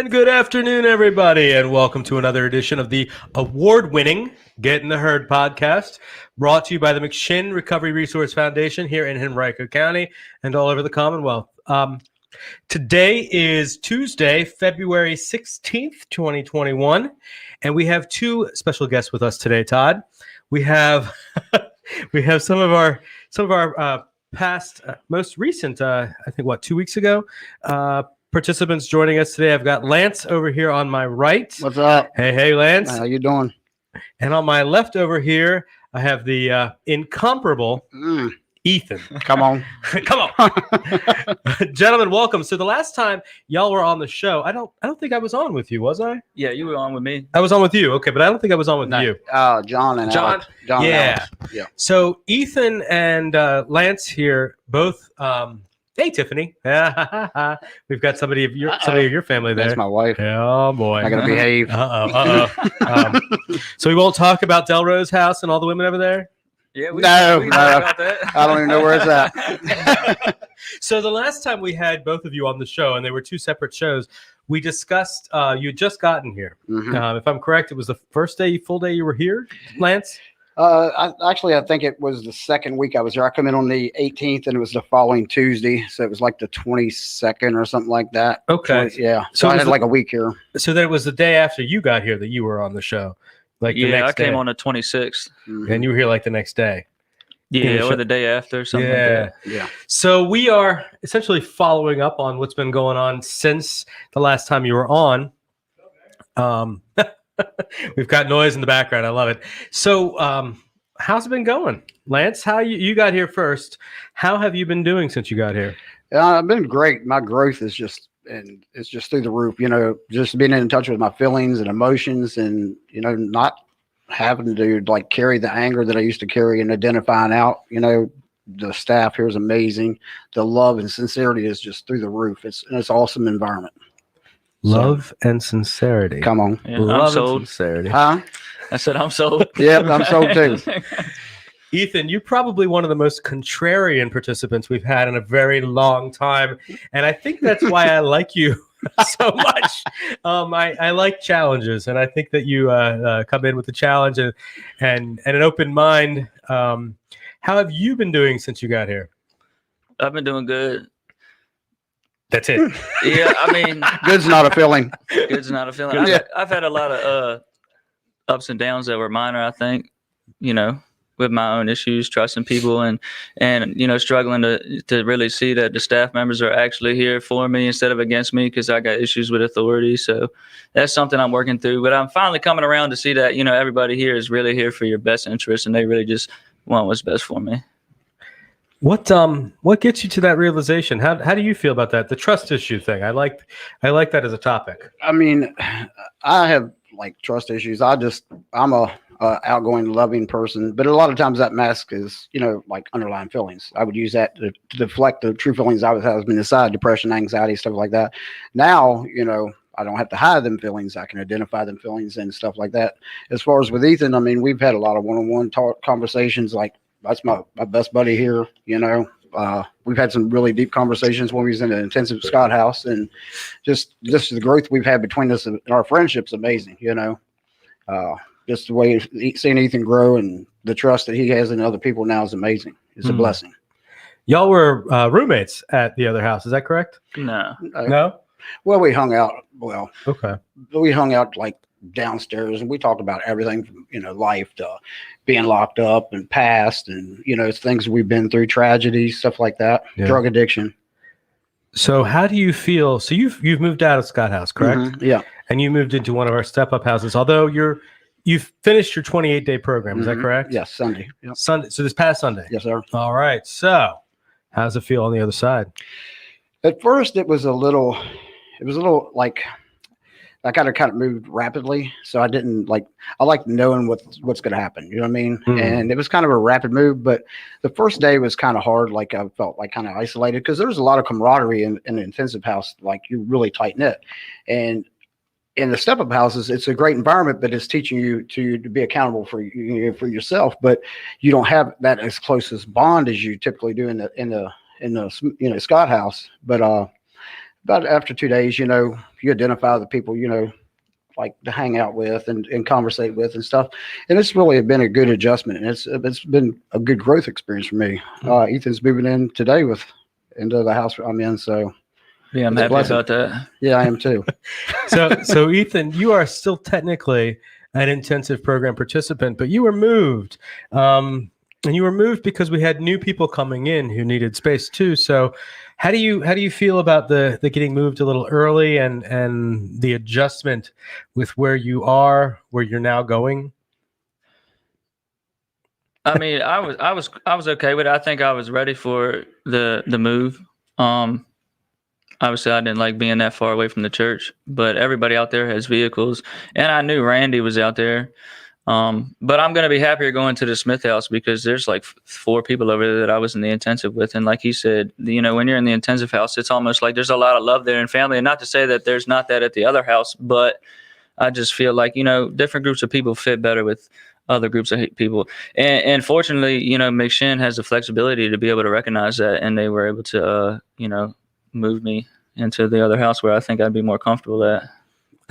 And good afternoon, everybody, and welcome to another edition of the award-winning Get in the Herd podcast, brought to you by the McShin Recovery Resource Foundation here in Henrico County and all over the Commonwealth. Today is Tuesday, February 16th, 2021, and we have two special guests with us today, Todd. We have some of our past, most recent, I think, 2 weeks ago, participants joining us today. I've got Lance over here on my right. What's up? Hey, Lance. How you doing? And on my left over here, I have the incomparable Ethan. Come on. Come on. Gentlemen, welcome. So the last time y'all were on the show, I don't think I was on with you, was I? Yeah, you were on with me. I was on with you. Okay, but I don't think I was on with you. John and John? Alex. John Yeah. and Alex. Yeah. So Ethan and Lance here, both hey, Tiffany. We've got somebody of your family there. That's my wife. Oh boy. I gotta behave. So we won't talk about Delrose House and all the women over there? Yeah, we No, can talk about that. I don't even know where it's at. So the last time we had both of you on the show, and they were two separate shows, we discussed you had just gotten here. Mhm. If I'm correct, it was the first full day you were here, Lance? I think it was the second week I was here. I come in on the 18th, and it was the following Tuesday, so it was like the 22nd or something like that. Okay. Yeah. So So I it had was like a week here. So then it was the day after you got here that you were on the show. Like the Yeah, I next came day. on the 26th. Mhm. And you were here like the next day. Yeah, or the day after, something like that. Yeah. So we are essentially following up on what's been going on since the last time you were on. We've got noise in the background. I love it. So how's it been going? Lance, how you got here first. How have you been doing since you got here? I've been great. My growth is it's just through the roof, just being in touch with my feelings and emotions and, not having to like carry the anger that I used to carry and identifying out, the staff here is amazing. The love and sincerity is just through the roof. It's an awesome environment. Love and sincerity. Come on. Yeah, I'm Love and sold. sincerity. Huh? I said I'm sold. Yep, I'm sold too. Ethan, you're probably one of the most contrarian participants we've had in a very long time. And I think that's why I like you so much. I like challenges, and I think that you come in with a challenge and an open mind. How have you been doing since you got here? I've been doing good. That's it. Yeah, I mean, Good's not a feeling. good's not a feeling. Yeah. I've had a lot of ups and downs that were minor, I think, with my own issues, trusting people and struggling to really see that the staff members are actually here for me instead of against me because I got issues with authority. So that's something I'm working through. But I'm finally coming around to see that, everybody here is really here for your best interest and they really just want what's best for me. What gets you to that realization? How do you feel about that? The trust issue thing. I like that as a topic. I mean, I have like trust issues. I'm a outgoing, loving person, but a lot of times that mask is, like underlying feelings. I would use that to deflect the true feelings I was having inside, depression, anxiety, stuff like that. Now, I don't have to hide them feelings. I can identify them feelings and stuff like that. As far as with Ethan, I mean, we've had a lot of one-on-one conversations. Like that's my best buddy here. We've had some really deep conversations when we was in the intensive Scott house, and just the growth we've had between us and our friendship's amazing. Just the way seeing Ethan grow and the trust that he has in other people now is amazing. It's a blessing. Y'all were roommates at the other house. Is that correct? No. No. Well, we hung out. Well, Okay. we hung out like downstairs, and we talked about everything from life to being locked up and past, and things we've been through, tragedies, stuff like that, Yeah. drug addiction. So how do you feel? So you've moved out of Scott House, correct? Mhm, yeah. And you moved into one of our step-up houses. Although you've finished your 28-day program, is that Mhm. correct? Yes, Sunday. Yep. Sunday. So this past Sunday. Yes, sir. All right. So how does it feel on the other side? At first, it was a little like I kind of moved rapidly, so I didn't I like knowing what's going to happen. You know what I mean? Mhm. And it was kind of a rapid move, but the first day was kind of hard. Like I felt like kind of isolated because there was a lot of camaraderie in the intensive house. Like you're really tight knit, and in the step-up houses, it's a great environment, but it's teaching you to be accountable for yourself. But you don't have that as close as bond as you typically do in the Scott house. But About after 2 days, you identify the people, like to hang out with and conversate with and stuff. And it's really been a good adjustment. And it's been a good growth experience for me. Ethan's moving in today into the house I'm in. So Yeah, I'm it's a happy blessing. about that. Yeah, I am too. So Ethan, you are still technically an intensive program participant, but you were moved. And you were moved because we had new people coming in who needed space too. So how do you feel about the getting moved a little early and the adjustment with where you are, where you're now going? I mean, I was okay with it. I think I was ready for the move. Obviously, I didn't like being that far away from the church, but everybody out there has vehicles, and I knew Randy was out there. But I'm going to be happier going to the Smith house because there's like 4 people over there that I was in the intensive with. And like he said, when you're in the intensive house, it's almost like there's a lot of love there and family. And not to say that there's not that at the other house, but I just feel like, different groups of people fit better with other groups of people. And fortunately, McShin has the flexibility to be able to recognize that. And they were able to, move me into the other house where I think I'd be more comfortable at.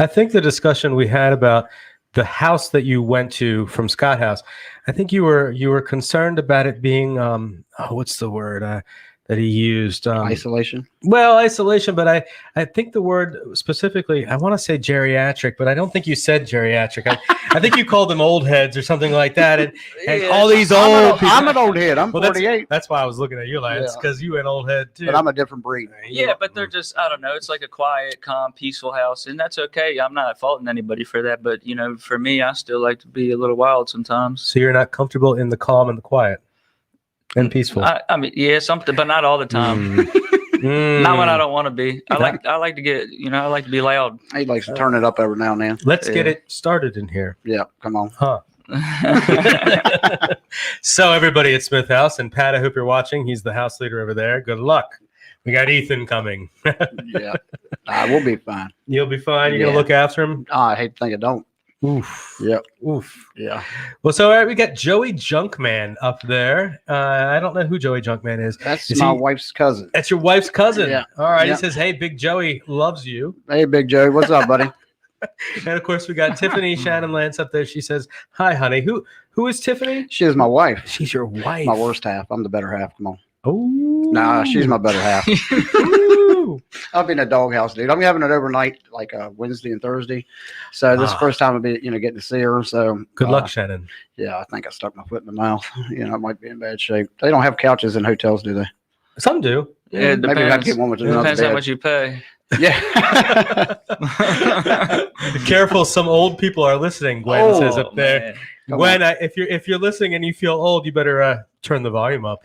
I think the discussion we had about the house that you went to from Scott House, I think you were concerned about it being what's the word that he used? Isolation. Well, isolation, but I think the word specifically, I want to say geriatric, but I don't think you said geriatric. I think you called them old heads or something like that. And all these old people. I'm an old head. I'm 48. That's why I was looking at you, Lance, because you an old head too. But I'm a different breed. Yeah, but they're just, I don't know. It's like a quiet, calm, peaceful house. And that's okay. I'm not faulting anybody for that. But, for me, I still like to be a little wild sometimes. So you're not comfortable in the calm and the quiet and peaceful. I mean, yeah, something, but not all the time. Not when I don't want to be. I like to get, I like to be loud. He likes to turn it up every now and then. Let's get it started in here. Yeah, come on. Huh. So everybody at Smith House, and Pat, I hope you're watching. He's the house leader over there. Good luck. We got Ethan coming. Yeah, we'll be fine. You'll be fine. You're gonna look after him. I hate to think I don't. Oof. Yep. Oof. Yeah. Well, so all right, we got Joey Junkman up there. I don't know who Joey Junkman is. That's my wife's cousin. That's your wife's cousin. Yeah. All right. Yeah. He says, "Hey, Big Joey loves you." Hey, Big Joey, what's up, buddy? And of course, we got Tiffany Shannon Lance up there. She says, "Hi, honey." Who is Tiffany? She is my wife. She's your wife. My worst half. I'm the better half. Come on. Oh. Nah, she's my better half. I'll be in a doghouse, dude. I'm having it overnight, like Wednesday and Thursday. So this is the first time I'll be, getting to see her. So good luck, Shannon. Yeah, I think I stuck my foot in the mouth. I might be in bad shape. They don't have couches in hotels, do they? Some do. Yeah, it maybe I have to get one with another depends bed. how much you pay. Yeah. Be careful, some old people are listening. Gwen says up there. Man. Gwen, if you're listening and you feel old, you better turn the volume up.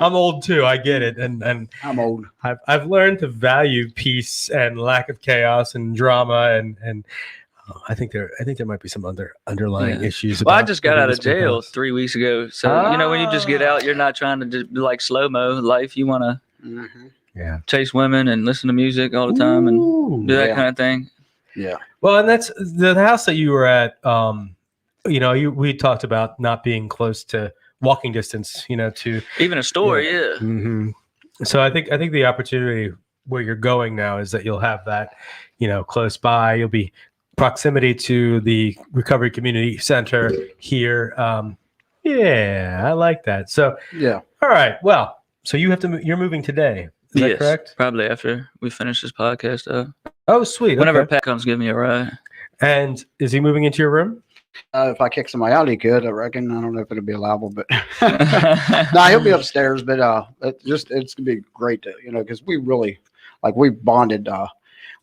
I'm old too. I get it, and I'm old. I've learned to value peace and lack of chaos and drama, and I think there might be some underlying issues. Well, I just got out of jail 3 weeks ago, so when you just get out, you're not trying to just be like slow mo life. You want to chase women and listen to music all the time and do that kind of thing. Yeah. Well, and that's the house that you were at. We talked about not being close to walking distance, to even a store. Yeah. Mm-hmm. So I think the opportunity where you're going now is that you'll have that, close by. You'll be proximity to the Recovery Community Center here. I like that. So yeah. All right. Well, so you're moving today. Is that correct? Probably after we finish this podcast. Oh, sweet. Whenever Pat comes, give me a ride. And is he moving into your room? If I kick somebody out, he could. I reckon. I don't know if it'll be allowable, but no, he'll be upstairs. But it's gonna be great to because we really we bonded.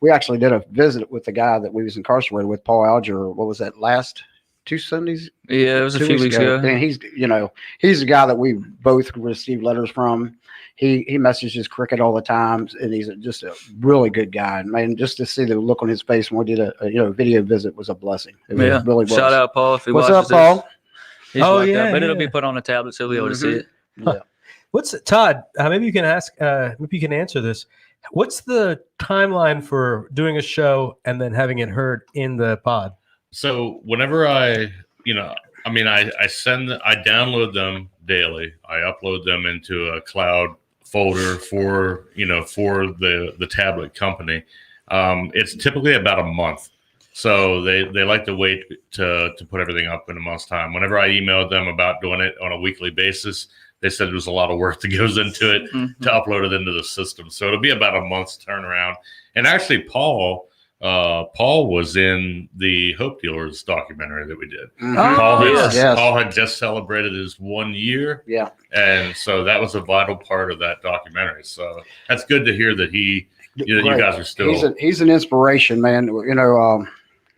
We actually did a visit with the guy that we was incarcerated with, Paul Alger. What was that, last 2 Sundays? Yeah, it was a few weeks ago. And he's the guy that we both received letters from. He messages Cricket all the time, and he's just a really good guy. And man, just to see the look on his face when we did a video visit was a blessing. It really was. Shout out Paul if he watches watches this. What's up, Paul? He's but it'll be put on a tablet, so he'll be able to see it. Yeah. What's Todd? Maybe you can ask. Maybe you can answer this. What's the timeline for doing a show and then having it heard in the pod? So whenever I download them daily. I upload them into a cloud folder for the tablet company. It's typically about a month. So they like to wait to put everything up in a month's time. Whenever I emailed them about doing it on a weekly basis, they said there's a lot of work that goes into it to upload it into the system. So it'll be about a month's turnaround. And actually, Paul was in the Hope Dealers documentary that we did. Paul had just celebrated his 1 year. Yeah. And so that was a vital part of that documentary. So that's good to hear that you guys are still. He's an inspiration, man.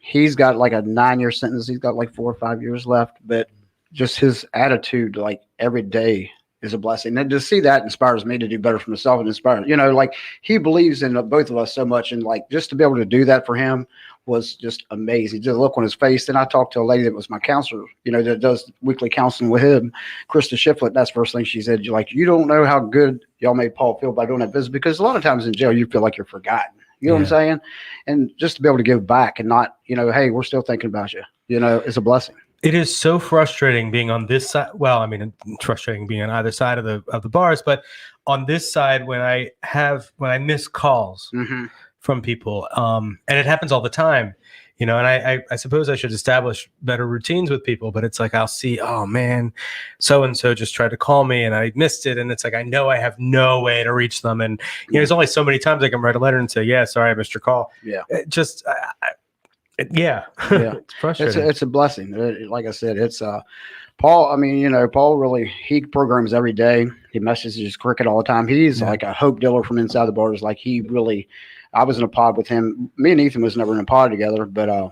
He's got like a 9-year sentence. He's got like 4 or 5 years left, but just his attitude, like every day, is a blessing. And to see that inspires me to do better for myself and inspire, like he believes in both of us so much. And like, just to be able to do that for him was just amazing. Just look on his face. Then I talked to a lady that was my counselor, that does weekly counseling with him, Krista Shiflett. That's the first thing she said. You don't know how good y'all made Paul feel by doing that business, because a lot of times in jail, you feel like you're forgotten. You know what I'm saying? And just to be able to give back and not, hey, we're still thinking about you, is a blessing. It is so frustrating being on this side. Well, I mean, it's frustrating being on either side of the bars, but on this side, when I miss calls from people, and it happens all the time, and I suppose I should establish better routines with people, but it's like, I'll see, oh man, so-and-so just tried to call me and I missed it. And it's like, I know I have no way to reach them. And, there's only so many times I can write a letter and say, yeah, sorry, I missed your call. Yeah. It's frustrating. It's a blessing. Like I said, it's Paul. I mean, Paul really, he programs every day. He messages Cricket all the time. He's like a hope dealer from inside the bars. Like I was in a pod with him. Me and Ethan was never in a pod together, but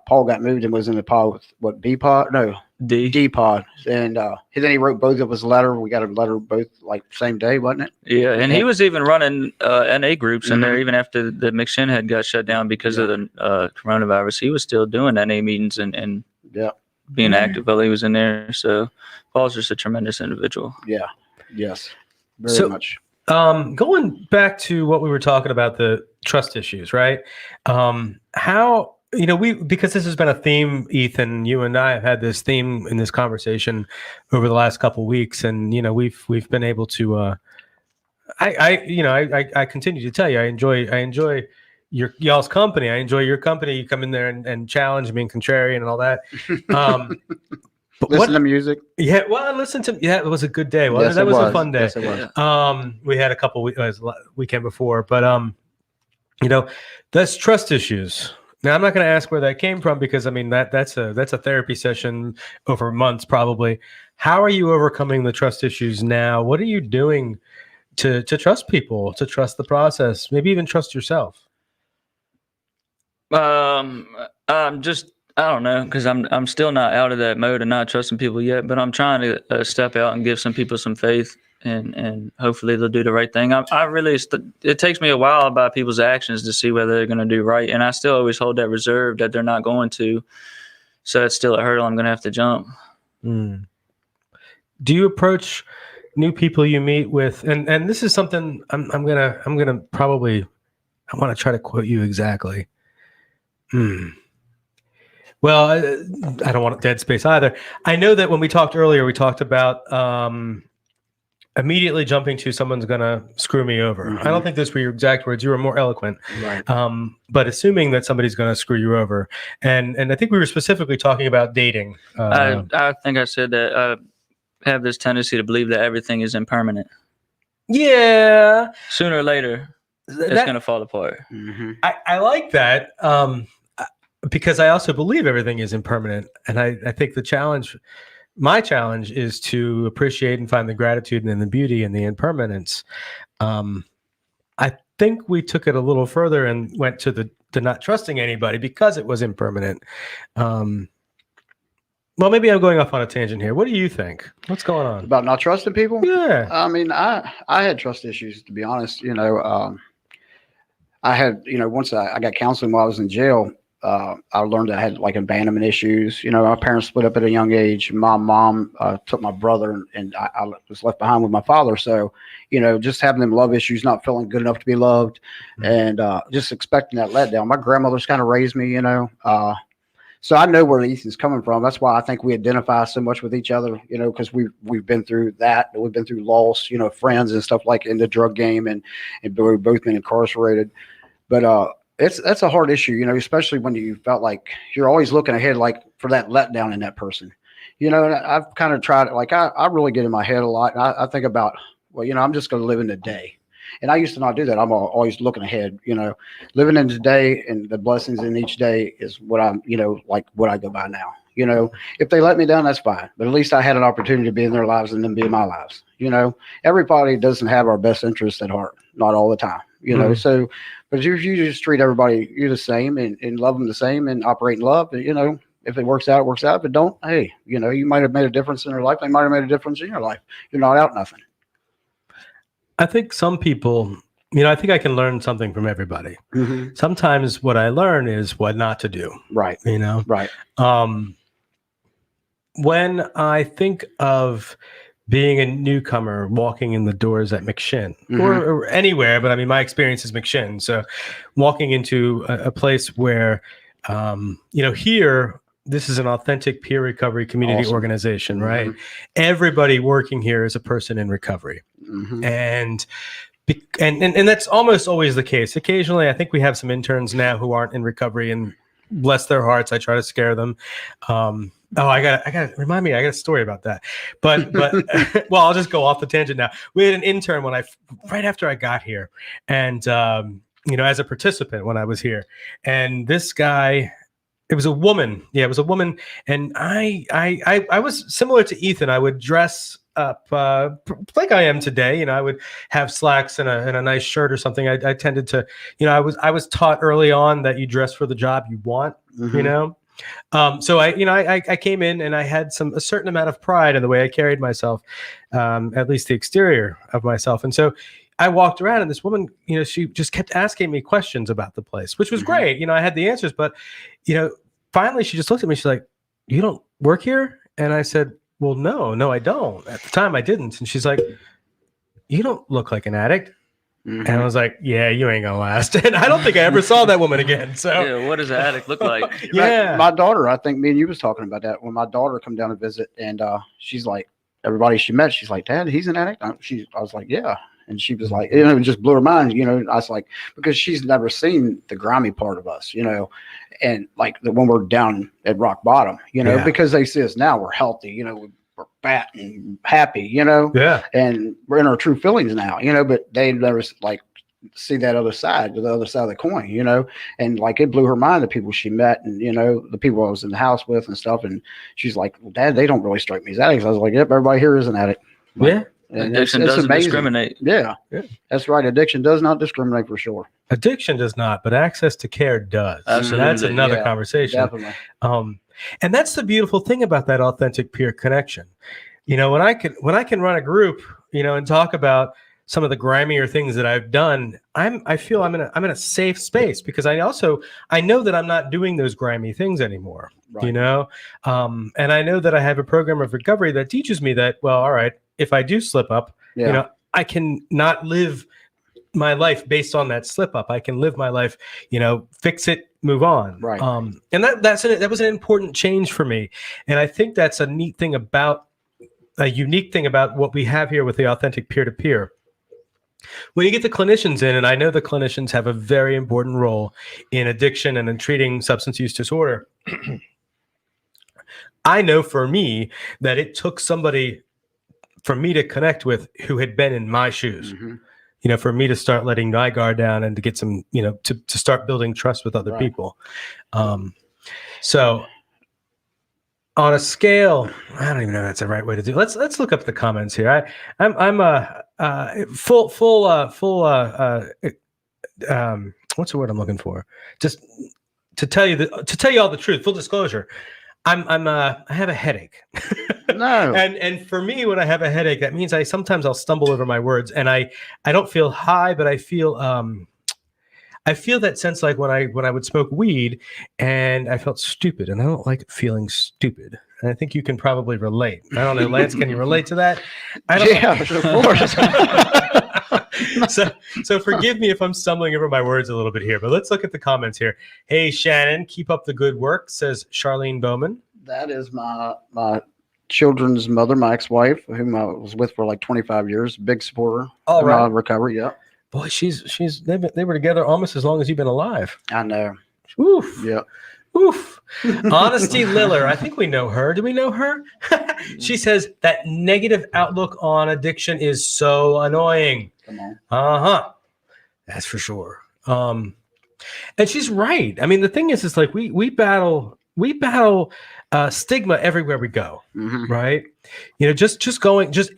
Paul got moved and was in the pod with B pod? No, D pod. And then he wrote both of us a letter. We got a letter both like same day, wasn't it? Yeah, and he was even running NA groups in there even after the McShin had got shut down because of the coronavirus. He was still doing NA meetings and being active while he was in there. So Paul's just a tremendous individual. Yeah. Yes. Very much. Going back to what we were talking about, the trust issues, right? How, because this has been a theme, Ethan, you and I have had this theme in this conversation over the last couple of weeks, and we've been able to. I continue to tell you, I enjoy y'all's company. I enjoy your company. You come in there and challenge me and contrarian and all that. But listen to music. Yeah, well, I listened to. Yeah, it was a good day. Well, yes, that was a fun day. Yes, it was. We had a couple weekend before, but that's trust issues. Now, I'm not going to ask where that came from, because I mean that's a therapy session over months probably. How are you overcoming the trust issues now? What are you doing to trust people, to trust the process, maybe even trust yourself? I don't know, because I'm still not out of that mode and not trusting people yet, but I'm trying to step out and give some people some faith, and hopefully they'll do the right thing. I really it takes me a while by people's actions to see whether they're going to do right, and I still always hold that reserve that they're not going to. So it's still a hurdle I'm going to have to jump. Do you approach new people you meet with, and this is something I'm gonna probably, I want to try to quote you exactly. Well, I don't want dead space either. I know that when we talked earlier, we talked about immediately jumping to someone's going to screw me over. I don't think those were your exact words. You were more eloquent. Right. But assuming that somebody's going to screw you over. And I think we were specifically talking about dating. I think I said that I have this tendency to believe that everything is impermanent. Yeah. Sooner or later, it's going to fall apart. I like that. Because I also believe everything is impermanent. And I think my challenge is to appreciate and find the gratitude and the beauty and the impermanence. I think we took it a little further and went to the not trusting anybody because it was impermanent. Well, maybe I'm going off on a tangent here. What do you think? What's going on? About not trusting people? Yeah. I mean, I had trust issues, to be honest. I had, once I got counseling while I was in jail, I learned I had like abandonment issues. My parents split up at a young age. My mom took my brother, and I was left behind with my father. So, just having them love issues, not feeling good enough to be loved, and just expecting that letdown. My grandmother's kind of raised me, So I know where Ethan's coming from. That's why I think we identify so much with each other, because we've been through that. We've been through loss, friends and stuff like in the drug game, and we've both been incarcerated. But that's a hard issue, especially when you felt like you're always looking ahead, like for that letdown in that person. And I've kind of tried it. Like I really get in my head a lot, and I think about, well, I'm just going to live in the day. And I used to not do that. I'm always looking ahead, living in today, and the blessings in each day is what I'm, like what I go by now. If they let me down, that's fine. But at least I had an opportunity to be in their lives and them be in my lives. Everybody doesn't have our best interests at heart, not all the time. So, but if you just treat everybody you the same and love them the same and operate in love, if it works out, it works out. If it don't, hey, you might have made a difference in their life. They might have made a difference in your life. You're not out nothing. I think some people, I think I can learn something from everybody. Mm-hmm. Sometimes what I learn is what not to do. Right. Right. When I think of being a newcomer walking in the doors at McShin or anywhere, but I mean, my experience is McShin. So walking into a place where, here, this is an authentic peer recovery community organization, right? Everybody working here is a person in recovery. And that's almost always the case. Occasionally, I think we have some interns now who aren't in recovery, and bless their hearts, I try to scare them. I got remind me, I got a story about that. But well, I'll just go off the tangent now. We had an intern right after I got here, and as a participant when I was here, and this guy. It was a woman. Yeah, it was a woman. And I was similar to Ethan. I would dress up like I am today. I would have slacks and a nice shirt or something. I tended to, I was taught early on that you dress for the job you want, So I came in and I had a certain amount of pride in the way I carried myself, at least the exterior of myself. And so I walked around, and this woman, she just kept asking me questions about the place, which was great. I had the answers, but, finally she just looked at me. She's like, "You don't work here?" And I said, "Well, no, I don't. At the time I didn't." And she's like, "You don't look like an addict." And I was like, "Yeah, you ain't gonna last." And I don't think I ever saw that woman again. So yeah, what does an addict look like? Yeah. My daughter, I think me and you was talking about that when my daughter come down to visit, and she's like, everybody she met, she's like, "Dad, he's an addict?" I was like, "Yeah." And she was like, it just blew her mind, I was like, because she's never seen the grimy part of us, and like when we're down at rock bottom, because they see us now, we're healthy, we're fat and happy, Yeah. and we're in our true feelings now, but they never like see that other side, the other side of the coin, and like it blew her mind, the people she met, and the people I was in the house with and stuff. And she's like, "Well, Dad, they don't really strike me as addicts." I was like, "Yep, everybody here is an addict." Like, Yeah. and Addiction doesn't discriminate. Yeah, that's right. Addiction does not discriminate for sure. Addiction does not, but access to care does. Absolutely. That's another conversation. Definitely. And that's the beautiful thing about that authentic peer connection. When I can run a group, and talk about some of the grimier things that I've done, I feel I'm in a safe space, because I know that I'm not doing those grimy things anymore. Right. And I know that I have a program of recovery that teaches me that, well, all right, if I do slip up, I can not live my life based on that slip up. I can live my life, fix it, move on. Right. And that was an important change for me. And I think that's a unique thing about what we have here with the authentic peer-to-peer. When you get the clinicians in, and I know the clinicians have a very important role in addiction and in treating substance use disorder. I know for me that it took somebody for me to connect with who had been in my shoes, for me to start letting my guard down and to get some, to start building trust with other people. So on a scale, I don't even know if that's the right way to do it. Let's look up the comments here. I'm full what's the word I'm looking for? Just to tell you all the truth, full disclosure. I have a headache. No. And for me, when I have a headache, that means sometimes I'll stumble over my words, and I don't feel high, but I feel that sense like when I would smoke weed and I felt stupid, and I don't like feeling stupid. And I think you can probably relate. I don't know, Lance, can you relate to that? Yeah, of course. So forgive me if I'm stumbling over my words a little bit here, but let's look at the comments here. Hey, Shannon, keep up the good work, says Charlene Bowman. That is my children's mother, my ex-wife, whom I was with for like 25 years. Big supporter All of right. my recovery. Yeah, Boy, they were together almost as long as you've been alive. I know. Oof. Yeah. Oof. Honesty Liller. I think we know her. Do we know her? She says that negative outlook on addiction is so annoying. Come on. Uh-huh. That's for sure. And she's right. I mean, the thing is like we battle stigma everywhere we go, right? Just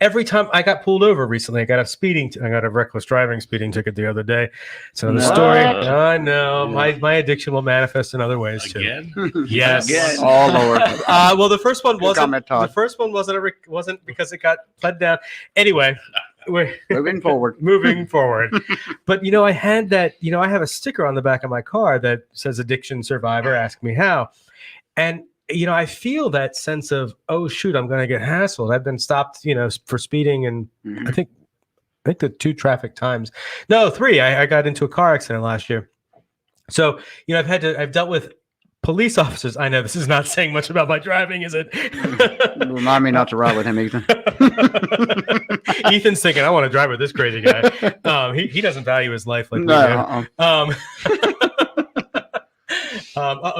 every time I got pulled over recently, I got a reckless driving speeding ticket the other day. It's another story. I know my addiction will manifest in other ways too. Again? Yes. Again. Oh Lord. Well, the first one wasn't. comment, Todd. The first one wasn't because it got pled down. Anyway, we're Moving forward. moving forward. But I had that. I have a sticker on the back of my car that says "Addiction Survivor." Ask me how. And I feel that sense of, oh shoot, I'm going to get hassled. I've been stopped, for speeding, and I think the 2 traffic times. No, 3. I got into a car accident last year. So I've dealt with police officers. I know this is not saying much about my driving, is it? Remind me not to ride with him, Ethan. Ethan's thinking, I want to drive with this crazy guy. He doesn't value his life like we do. Uh-uh.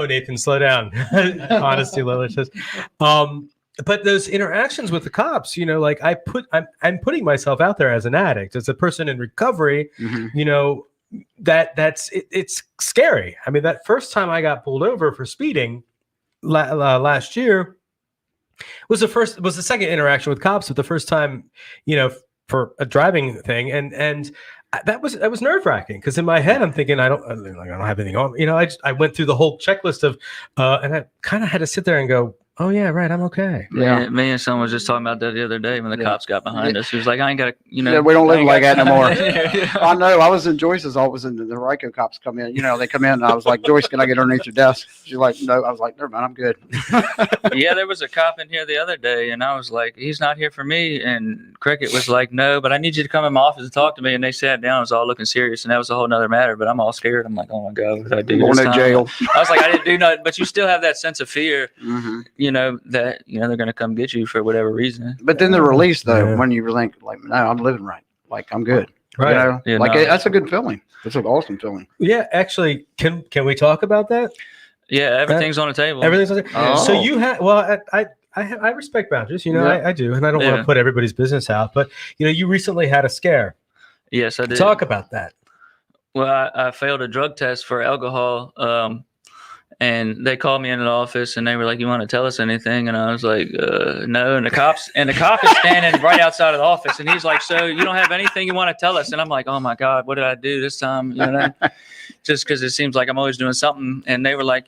Nathan, slow down. Honesty, Lila says. But those interactions with the cops, like I'm putting myself out there as an addict, as a person in recovery. It's scary. I mean, that first time I got pulled over for speeding last year was the second interaction with cops, but the first time, for a driving thing, and that was nerve-wracking because in my head I'm thinking I don't have anything on. I went through the whole checklist of, and I kind of had to sit there and go, oh yeah, right, I'm okay. Yeah. Me and someone was just talking about that the other day when the cops got behind us. He was like, I ain't got to, Yeah, we don't live like that no more. Yeah. I know. I was in Joyce's office and the RICO cops come in. They come in and I was like, Joyce, can I get underneath your desk? She's like, no. I was like, never mind, I'm good. Yeah, there was a cop in here the other day, and I was like, he's not here for me. And Cricket was like, no, but I need you to come in my office and talk to me. And they sat down, it was all looking serious, and that was a whole nother matter. But I'm all scared. I'm like, oh my God, what did I do? Going this to time? jail. I was like, I didn't do nothing, but you still have that sense of fear, that they're going to come get you for whatever reason. But then the release, though, Yeah. when you think, like, no, I'm living right. Like, I'm good. Right. Yeah, That's a good feeling. It's an awesome feeling. Yeah, actually, can we talk about that? Yeah, everything's on the table. Everything's on Oh. So you had I respect boundaries, I do, and I don't want Yeah. to put everybody's business out, but you recently had a scare. Yes, I did. Talk about that. Well, I failed a drug test for alcohol. And they called me into the office and they were like, you want to tell us anything? And I was like, no. And the cop is standing right outside of the office. And he's like, so you don't have anything you want to tell us? And I'm like, oh my God, what did I do this time? Just because it seems like I'm always doing something. And they were like,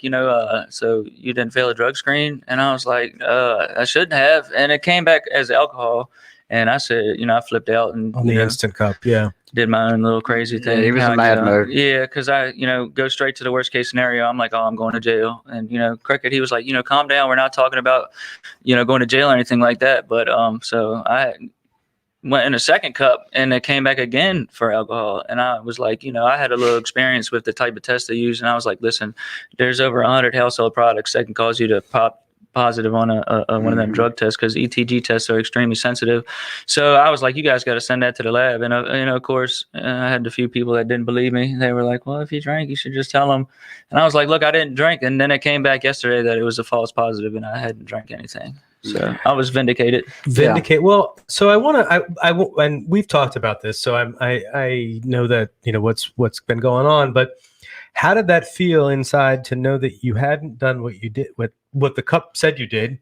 so you didn't fail a drug screen? And I was like, I shouldn't have. And it came back as alcohol. And I said, I flipped out and On the instant cup, yeah. did my own little crazy thing. he was in mad mode. Yeah, because I, go straight to the worst case scenario. I'm like, oh, I'm going to jail. And, Cricket, he was like, calm down. We're not talking about, going to jail or anything like that. But so I went in a second cup and it came back again for alcohol. And I was like, I had a little experience with the type of test they use. And I was like, listen, there's over 100 household products that can cause you to pop positive on one of them drug tests because ETG tests are extremely sensitive. So I was like, you guys got to send that to the lab. And, of course, I had a few people that didn't believe me. They were like, well, if you drank, you should just tell them. And I was like, look, I didn't drink. And then it came back yesterday that it was a false positive and I hadn't drank anything. So I was vindicated. Well, so I want to, and we've talked about this. So I know that, what's been going on, but how did that feel inside to know that you hadn't done what you did, what the cup said you did,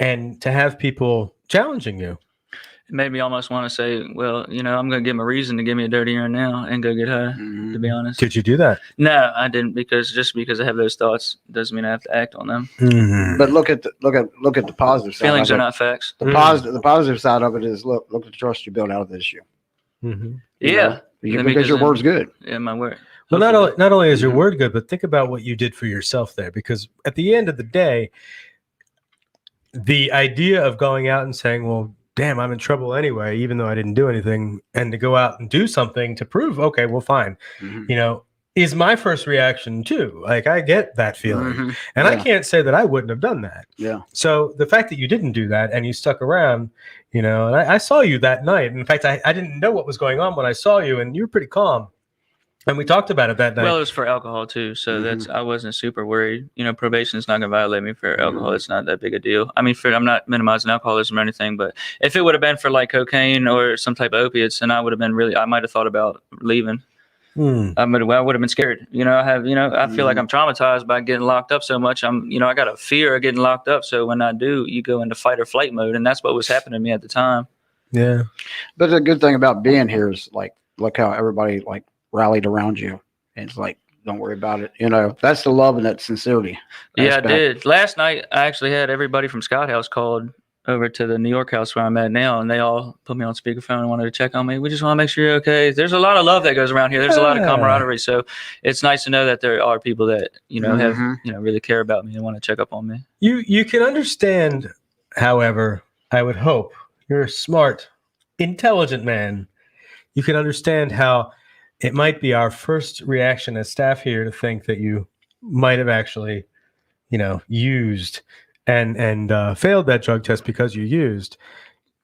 and to have people challenging you? It made me almost want to say, well, I'm going to give him a reason to give me a dirty urine now and go get high, to be honest. Did you do that? No, I didn't, because I have those thoughts doesn't mean I have to act on them. But look at the positive side. Feelings of are it. not facts. The positive side of it is look at the trust you build out of this issue. Yeah. Because your word's good. Yeah, my word. Well, not only is your word good, but think about what you did for yourself there. Because at the end of the day, the idea of going out and saying, well, damn, I'm in trouble anyway, even though I didn't do anything, and to go out and do something to prove, okay, well, fine, is my first reaction too. Like, I get that feeling, and I can't say that I wouldn't have done that. Yeah. So the fact that you didn't do that and you stuck around, and I saw you that night. In fact, I didn't know what was going on when I saw you, and you were pretty calm. And we talked about it that night. Well, it was for alcohol too, so I wasn't super worried. Probation is not going to violate me for alcohol. It's not that big a deal. I mean, I'm not minimizing alcoholism or anything, but if it would have been for like cocaine or some type of opiates, then I would have been I might have thought about leaving. I would have been scared. I feel like I'm traumatized by getting locked up so much. I got a fear of getting locked up. So when I do, you go into fight or flight mode, and that's what was happening to me at the time. Yeah. But the good thing about being here is like, look how everybody like rallied around you, and it's like, don't worry about it. That's the love and that sincerity. Yeah, I did. Last night, I actually had everybody from Scout House called over to the New York house where I'm at now, and they all put me on speakerphone and wanted to check on me. We just want to make sure you're okay. There's a lot of love that goes around here. There's a lot of camaraderie. So it's nice to know that there are people that, have, really care about me and want to check up on me. You can understand, however, I would hope, you're a smart, intelligent man. You can understand how it might be our first reaction as staff here to think that you might have actually, used and failed that drug test because you used,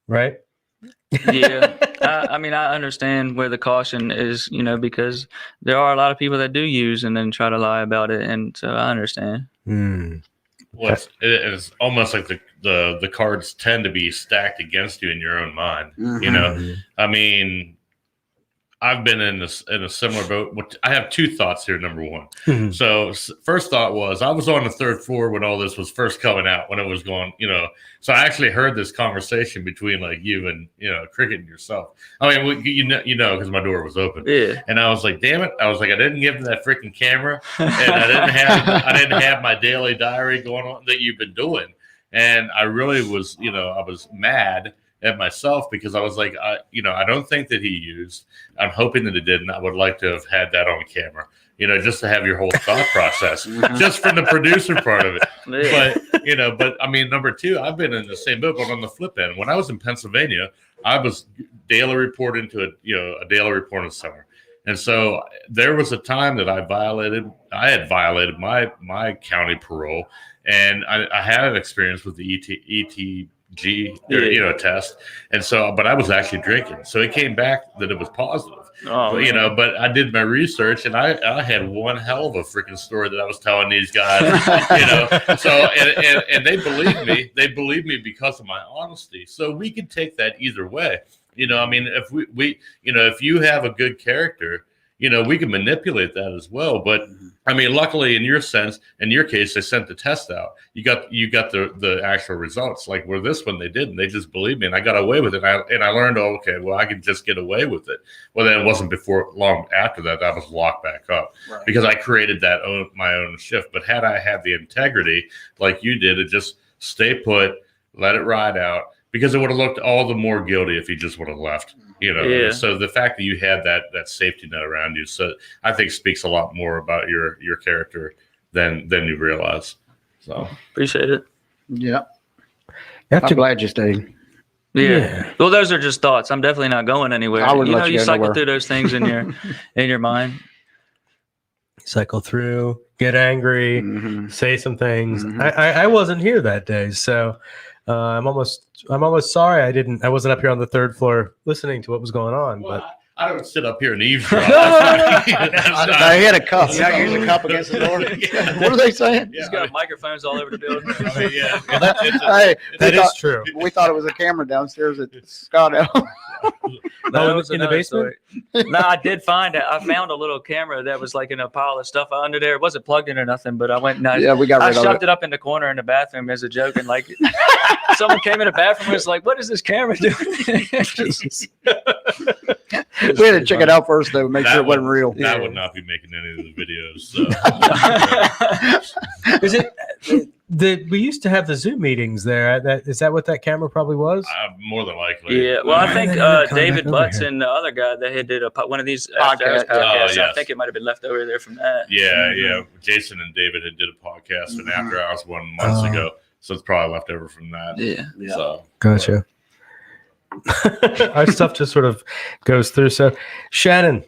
right? Yeah. I understand where the caution is, because there are a lot of people that do use and then try to lie about it. And so I understand. Well, it's almost like the cards tend to be stacked against you in your own mind. I mean, I've been in a similar boat. I have two thoughts here. Number one. So first thought was I was on the third floor when all this was first coming out, when it was going, so I actually heard this conversation between like you and, Cricket and yourself. I mean, because my door was open. Yeah. And I was like, damn it. I was like, I didn't give him that freaking camera, and I didn't have my daily diary going on that you've been doing. And I really was, I was mad at myself because I was like, I don't think that he used. I'm hoping that it didn't. I would like to have had that on camera, just to have your whole thought process, just from the producer part of it. Yeah. But I mean, number two, I've been in the same boat, but on the flip end, when I was in Pennsylvania, I was daily reporting to a daily report in the summer. And so there was a time that I had violated my county parole, and I had an experience with the ETG test, and so but I was actually drinking, so it came back that it was positive. But I did my research, and I had one hell of a freaking story that I was telling these guys, so and they believed me because of my honesty. So we could take that either way. I mean, if we if you have a good character, we can manipulate that as well. But I mean, luckily in your case, they sent the test out. You got the actual results. Like where this one they didn't. They just believed me, and I got away with it. And I learned, okay, well, I can just get away with it. Well, then it wasn't long after that I was locked back up, right, because I created my own shift. But had I had the integrity like you did, it just stay put, let it ride out, because it would have looked all the more guilty if he just would have left. Yeah. So the fact that you had that safety net around you, so I think speaks a lot more about your character than you realize. So appreciate it. Yeah. I'm glad you stayed. Yeah. Well, those are just thoughts. I'm definitely not going anywhere. I wouldn't let you go cycle nowhere through those things in your mind. Cycle through, get angry, say some things. I wasn't here that day, so I'm almost sorry I wasn't up here on the third floor listening to what was going on. Well, but I don't sit up here and eavesdrop. I hit a cup. You use a cup against the door. Yeah. What are they saying? He's got microphones all over the building. That is true. We thought it was a camera downstairs at Scott L. In the basement? No, I did find it. I found a little camera that was like in a pile of stuff under there. It wasn't plugged in or nothing, but I went and we got rid of shoved it up in the corner in the bathroom as a joke. And like someone came in the bathroom and was like, what is this camera doing? We had to check it out first, though, make sure it wasn't real. That would not be making any of the videos. So. Is it? We used to have the Zoom meetings there. Is that what that camera probably was? More than likely. Yeah. Well, I think David Butts and the other guy, they did one of these podcasts. Yes. I think it might have been left over there from that. Yeah. Jason and David had did a podcast, and After Hours 1 month ago, so it's probably left over from that. Yeah. So gotcha. Our stuff just sort of goes through. So, Shannon,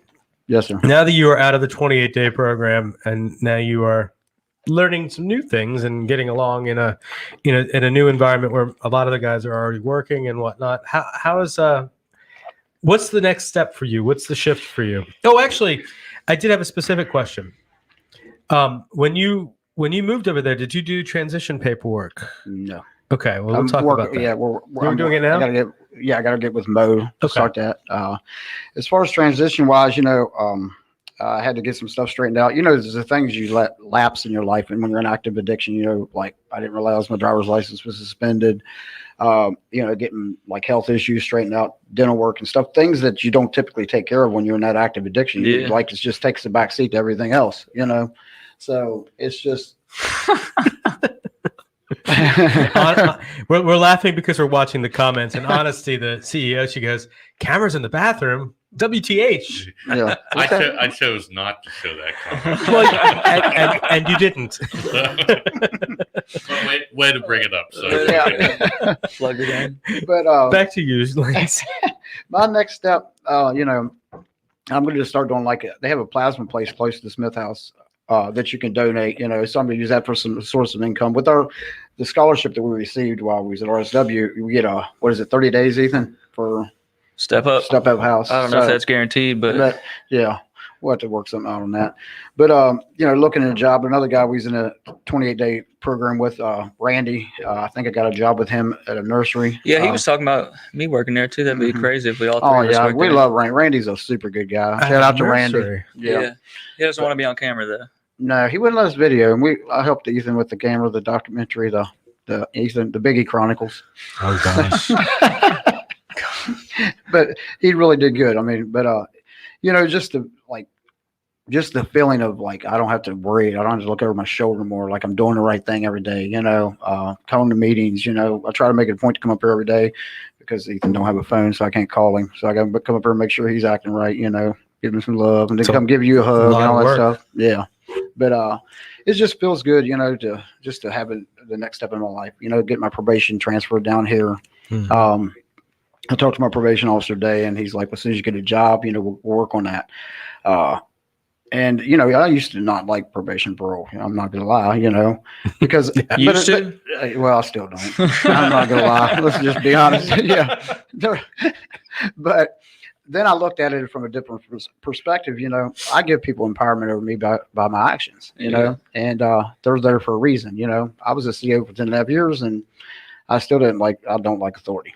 Yes, sir. now that you are out of the 28-day program and now you are learning some new things and getting along in a new environment where a lot of the guys are already working and whatnot, how is what's the next step for you? What's the shift for you? Oh, actually, I did have a specific question. When you moved over there, did you do transition paperwork? No. Okay, well, we'll talk about that. Yeah, You're doing it now? I gotta get with Mo to Okay. start that. As far as transition wise, I had to get some stuff straightened out. There's the things you let lapse in your life, and when you're in active addiction, like I didn't realize my driver's license was suspended. Getting like health issues straightened out, dental work and stuff, things that you don't typically take care of when you're in that active addiction. Yeah. Like it just takes the back seat to everything else, So it's just. We're laughing because we're watching the comments. And honesty, the CEO, she goes, "Cameras in the bathroom. WTH." Yeah. I chose not to show that comment. Well, and you didn't. Way to bring it up. So Yeah. Plug it in. But Back to you, Lance. my next step, I'm going to start doing they have a plasma place close to the Smith House that you can donate. So I'm going to use that for some source of income. With the scholarship that we received while we was at RSW, we get 30 days, Ethan, for Step up. house. I don't know if that's guaranteed, but yeah, we'll have to work something out on that. But looking at a job, another guy we was in a 28-day program with, Randy. I think I got a job with him at a nursery. yeah, he was talking about me working there too. That'd be Mhm. crazy if we all three Oh of us yeah, worked we there. love Randy. Randy's a super good guy. Shout out to Randy. Nursery. Yeah. He doesn't want to be on camera though. No, he wouldn't let us video, and I helped Ethan with the camera, the documentary, the Ethan, the Biggie Chronicles. Oh gosh. But he really did good. I mean, just the feeling of like I don't have to worry. I don't have to look over my shoulder more. Like I'm doing the right thing every day. Coming to meetings. I try to make it a point to come up here every day because Ethan don't have a phone, so I can't call him. So I got to come up here and make sure he's acting right. Give him some love, and then come give you a hug and lot of all that work. stuff. Yeah. But it just feels good, to have the next step in my life. Get my probation transferred down here. Hmm. I talked to my probation officer today, and he's like, "Well, as soon as you get a job, we'll work on that." And I used to not like probation parole. I'm not gonna lie, because Used to? well, I still don't. I'm not gonna lie. Let's just be honest. Yeah, but then I looked at it from a different perspective. I give people empowerment over me by my actions. And they're there for a reason. I was a CEO for 10.5 years, and I still I don't like authority.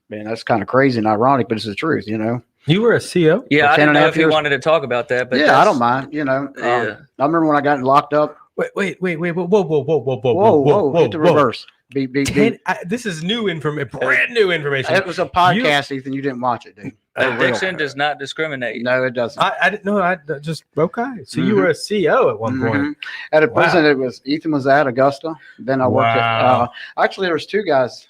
Man, that's kind of crazy and ironic, but it's the truth. You were a CO? Yeah, For I 10 didn't and a know half if you years. wanted to talk about that, but Yeah, I don't mind. Yeah. I remember when I got locked up. Wait, whoa, Whoa, hit the reverse. Beep. This is new information, brand new information. It was a podcast, Ethan. You didn't watch it, dude. Addiction does not discriminate. No, it doesn't. I didn't know. I just okay. So you were a CO at one point. At a prison, Ethan was at Augusta. Then I worked Wow. at. Actually, there's two guys.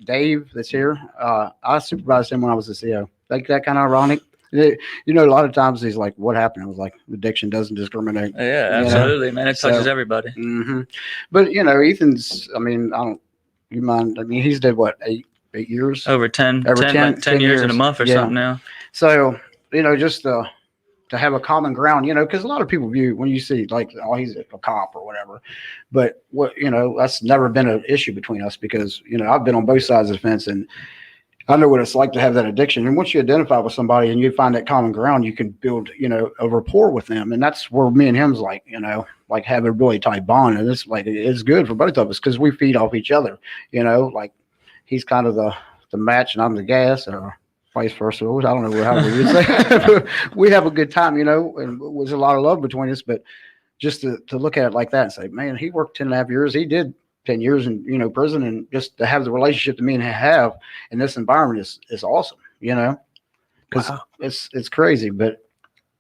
Dave, that's here. I supervised him when I was a CO. Like that kind of ironic. A lot of times he's like, "What happened?" I was like, "Addiction doesn't discriminate." Yeah, absolutely, man. It touches everybody. Mm-hmm. But Ethan's. I mean, I don't. You mind? I mean, he's did what 8 years. Over 10 10 years in a month or Yeah. something now. So just to have a common ground, because a lot of people view when you see like, oh, he's a cop or whatever, but that's never been an issue between us because I've been on both sides of the fence and I know what it's like to have that addiction. And once you identify with somebody and you find that common ground, you can build a rapport with them, and that's where me and him's like have a really tight bond, and it's good for both of us because we feed off each other. Like he's kind of the match and I'm the gas, or vice versa. I don't know how we would say. We have a good time, and there's a lot of love between us. But just to look at it like that and say, man, he worked 10.5 years. He did 10 years in prison, and just to have the relationship that me and him have in this environment is awesome. Because it's crazy. But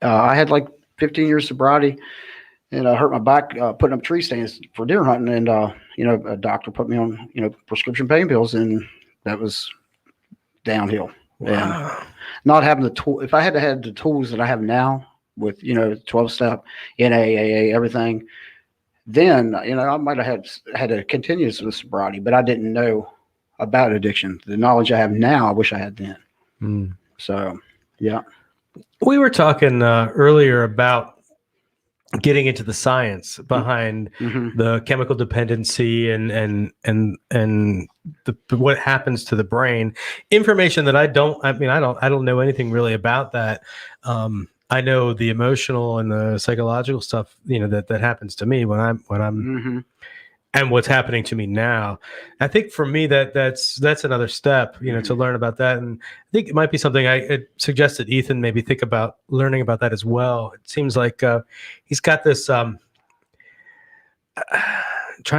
I had like 15 years sobriety, and I hurt my back putting up tree stands for deer hunting, and a doctor put me on prescription pain pills, and that was downhill. Wow. And not having the tool. If I had to have the tools that I have now with 12-step, NAAA, everything, then I might have had to continue with sobriety, but I didn't know about addiction. The knowledge I have now, I wish I had then. Mm. So, yeah. We were talking earlier about getting into the science behind the chemical dependency and what happens to the brain. Information that I don't know anything really about that. I know the emotional and the psychological stuff, that happens to me when I'm and what's happening to me now. I think for me that's another step, to learn about that. And I think it might be something I suggested Ethan maybe think about learning about that as well. It seems like he's got this trying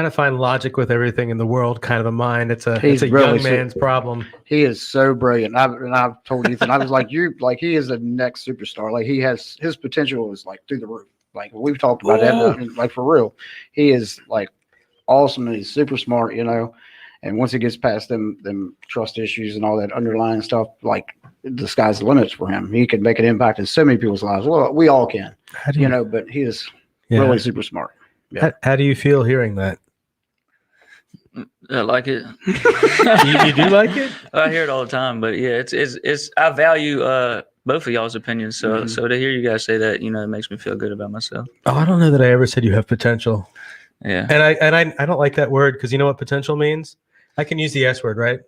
to find logic with everything in the world kind of a mind. It's a He's really young man's problem. He is so brilliant. I've told Ethan, I was like, he is the next superstar. Like his potential is like through the roof. Like we've talked about that, like for real. He is like awesome and he's super smart, and once he gets past them trust issues and all that underlying stuff, like the sky's the limits for him. He can make an impact in so many people's lives. Well, we all can, but he is really super smart. Yeah. How do you feel hearing that? I like it. You do like it? I hear it all the time, but yeah, it's I value both of y'all's opinions. So to hear you guys say that, it makes me feel good about myself. Oh, I don't know that I ever said you have potential. Yeah. And I don't like that word because you know what potential means? I can use the S word, right?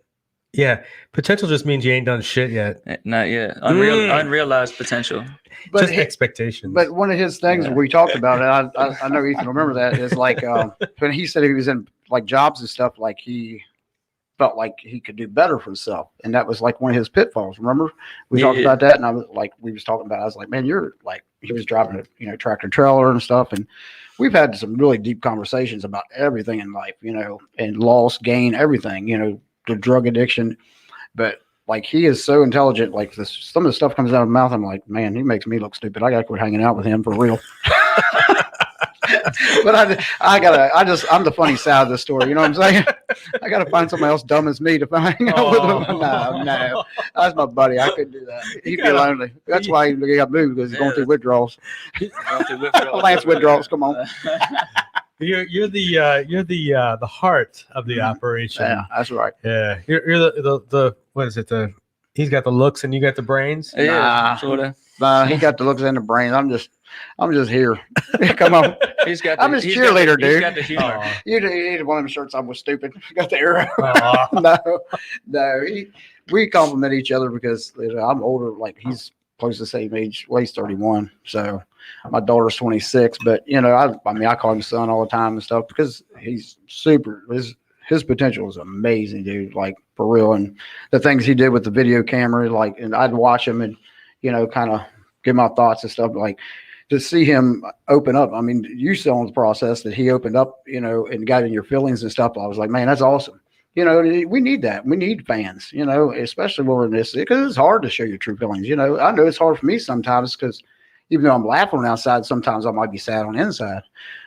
Yeah. Potential just means you ain't done shit yet. Not yet. Unrealized potential. But just expectations. But one of his things we talked about, and I know Ethan will remember that, is like when he said he was in like jobs and stuff, like he felt like he could do better for himself. And that was like one of his pitfalls. Remember? We talked about that, and I was like, I was like, man, you're like, he was driving a tractor trailer and stuff, and we've had some really deep conversations about everything in life, and loss, gain, everything, the drug addiction. But like he is so intelligent, like some of the stuff comes out of his mouth. I'm like, man, he makes me look stupid. I gotta quit hanging out with him for real. But I'm the funny side of the story. You know what I'm saying? I got to find somebody else dumb as me to hang out with him. No, that's my buddy. I couldn't do that. He'd be lonely. That's why he got moved, because he's going through withdrawals. Lance withdrawals. Come on. You're the heart of the operation. Yeah, that's right. Yeah, you're the what is it? He's got the looks and you got the brains. Yeah, sort of. He got the looks and the brains. I'm just here. Come on. I'm his cheerleader, dude. He's got the humor. You need one of them shirts. I was stupid. Got the arrow. No. We compliment each other because I'm older. Like he's close to the same age. Well, he's 31. So my daughter's 26. But I call him son all the time and stuff because he's super. His potential is amazing, dude. Like for real. And the things he did with the video camera, like, and I'd watch him and kind of give my thoughts and stuff, like to see him open up. I mean, you saw in the process that he opened up, and got in your feelings and stuff. I was like, man, that's awesome. We need that. We need fans, especially when we're in this, because it's hard to show your true feelings. I know it's hard for me sometimes because even though I'm laughing on the outside, sometimes I might be sad on the inside.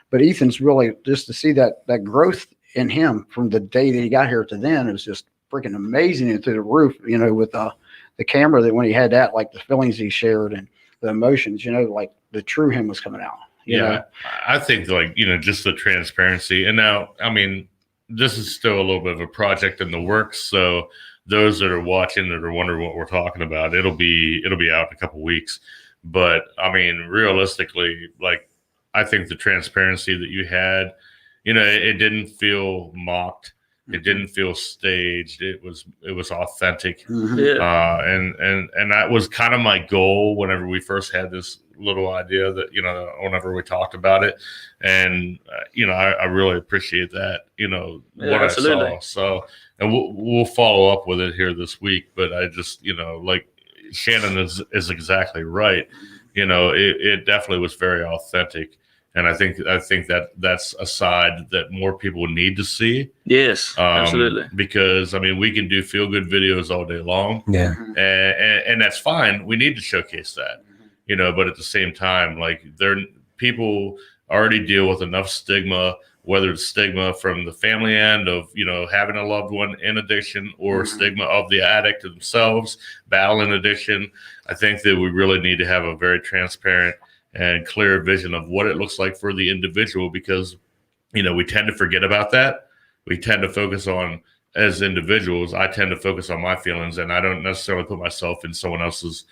But Ethan's really, just to see that growth in him from the day that he got here to then, it was just freaking amazing and through the roof, with the camera, that when he had that, like the feelings he shared and the emotions, like the true him was coming out. You know? I think like, just the transparency. And now, I mean, this is still a little bit of a project in the works. So those that are watching that are wondering what we're talking about, it'll be out in a couple weeks. But I mean, realistically, like, I think the transparency that you had, it didn't feel mocked. It didn't feel staged. It was authentic. Yeah. And that was kind of my goal whenever we first had this little idea that, whenever we talked about it. And, I really appreciate that, what absolutely. I saw. So, and we'll follow up with it here this week. But I just, like Shannon is exactly right. It definitely was very authentic. And I think that's a side that more people need to see. Yes, absolutely. Because I mean, we can do feel good videos all day long. Yeah, and that's fine. We need to showcase that, But at the same time, like people already deal with enough stigma, whether it's stigma from the family end of having a loved one in addiction, or stigma of the addict themselves battling addiction. I think that we really need to have a very transparent and clear vision of what it looks like for the individual, because, we tend to forget about that. We tend to focus on, as individuals, I tend to focus on my feelings, and I don't necessarily put myself in someone else's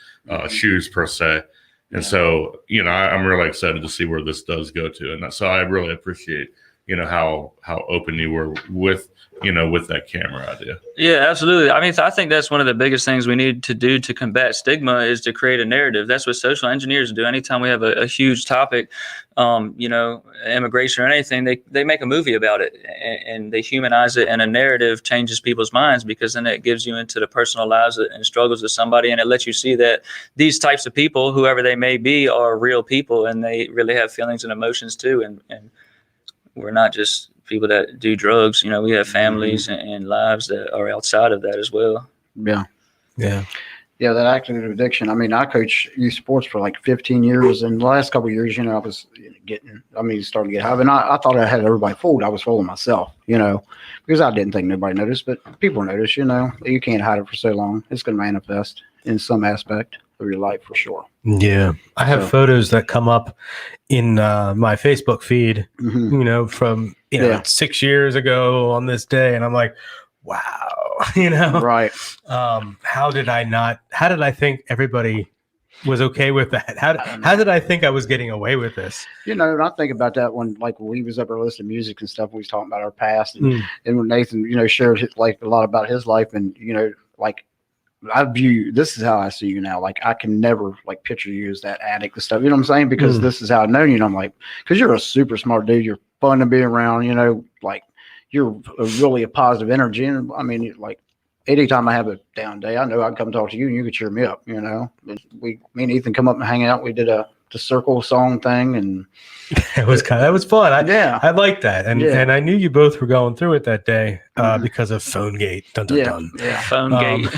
shoes per se. And so, I'm really excited to see where this does go to. And so I really appreciate, how open you were with that camera idea. Yeah, absolutely. I mean, I think that's one of the biggest things we need to do to combat stigma is to create a narrative. That's what social engineers do. Anytime we have a huge topic, immigration or anything, they make a movie about it and they humanize it, and a narrative changes people's minds, because then it gives you into the personal lives and struggles of somebody, and it lets you see that these types of people, whoever they may be, are real people and they really have feelings and emotions too. And we're not just people that do drugs. We have families and lives that are outside of that as well. Yeah. Yeah. That active addiction. I mean, I coach youth sports for like 15 years, and the last couple of years, I was starting to get high. And I thought I had everybody fooled. I was fooling myself, because I didn't think nobody noticed, but people notice. You can't hide it for so long. It's going to manifest in some aspect of your life for sure. Yeah. I have photos that come up in my Facebook feed, from 6 years ago on this day, and I'm like, wow, Right. How did I think everybody was okay with that? How did I think I was getting away with this? And I think about that when we was up there listening to music and stuff, we was talking about our past, and when Nathan, shared a lot about his life, and I view, this is how I see you now. I can never picture you as that addict and stuff. You know what I'm saying? Because this is how I've known you. And I'm like, because you're a super smart dude. You're fun to be around. You're really a positive energy. And I mean, anytime I have a down day, I know I can come talk to you and you can cheer me up. Me and Ethan come up and hang out. We did the circle song thing, and that was fun. I liked that, and I knew you both were going through it that day because of PhoneGate. Dun, dun, dun. Yeah. PhoneGate.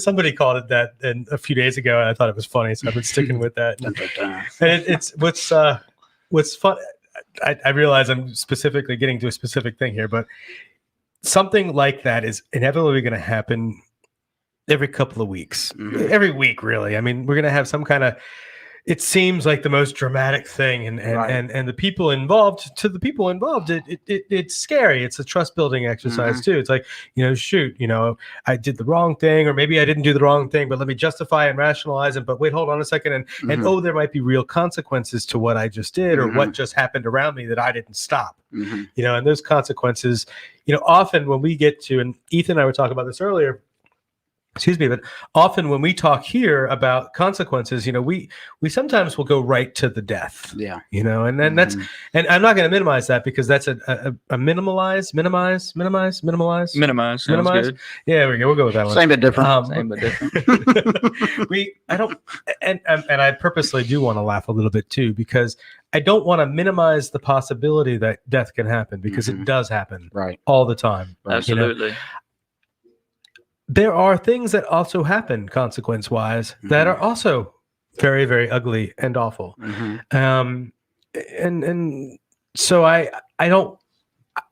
Somebody called it that a few days ago, and I thought it was funny, so I've been sticking with that. And it's what's fun. I realize I'm specifically getting to a specific thing here, but something like that is inevitably going to happen every couple of weeks, every week, really. I mean, we're going to have some kind of, it seems like the most dramatic thing. And the people involved, it's scary. It's a trust building exercise too. It's like, I did the wrong thing, or maybe I didn't do the wrong thing, but let me justify and rationalize it. But wait, hold on a second. And there might be real consequences to what I just did, or what just happened around me that I didn't stop. And those consequences, often when we get to, and Ethan and I were talking about this earlier, but often when we talk here about consequences, we sometimes will go right to the death. Yeah. And then that's, and I'm not going to minimize that, because that's a minimize. Sounds good. Yeah, there we go. We'll go with that one. Same but different. Same but different. I don't, and I purposely do want to laugh a little bit too, because I don't want to minimize the possibility that death can happen, because it does happen all the time. Absolutely. There are things that also happen consequence-wise that are also very, very ugly and awful. And so I know